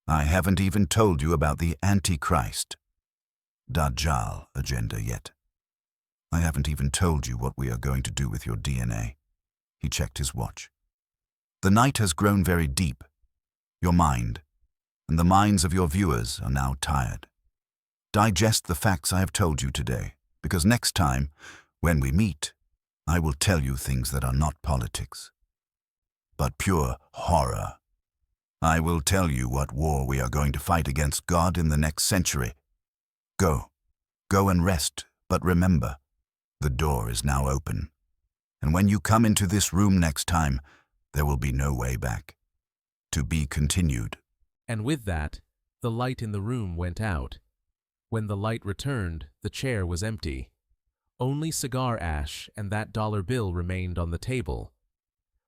I haven't even told you about the Antichrist, Dajjal agenda yet. I haven't even told you what we are going to do with your DNA." He checked his watch. "The night has grown very deep. Your mind, and the minds of your viewers are now tired. Digest the facts I have told you today, because next time, when we meet, I will tell you things that are not politics, but pure horror. I will tell you what war we are going to fight against God in the next century. Go and rest, but remember, the door is now open. And when you come into this room next time, there will be no way back. To be continued." And with that, the light in the room went out. When the light returned, the chair was empty. Only cigar ash and that dollar bill remained on the table.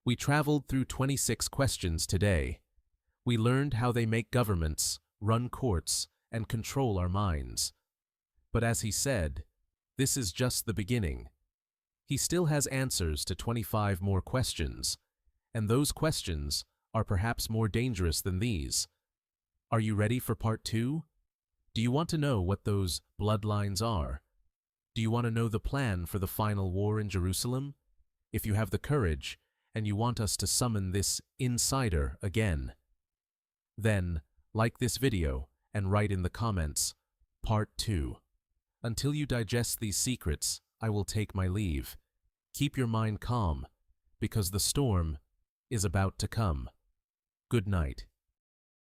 We traveled through 26 questions today. We learned how they make governments, run courts, and control our minds. But as he said, this is just the beginning. He still has answers to 25 more questions, and those questions are perhaps more dangerous than these. Are you ready for part 2? Do you want to know what those bloodlines are? Do you want to know the plan for the final war in Jerusalem? If you have the courage, and you want us to summon this insider again, then like this video and write in the comments, Part 2. Until you digest these secrets, I will take my leave. Keep your mind calm, because the storm is about to come. Good night.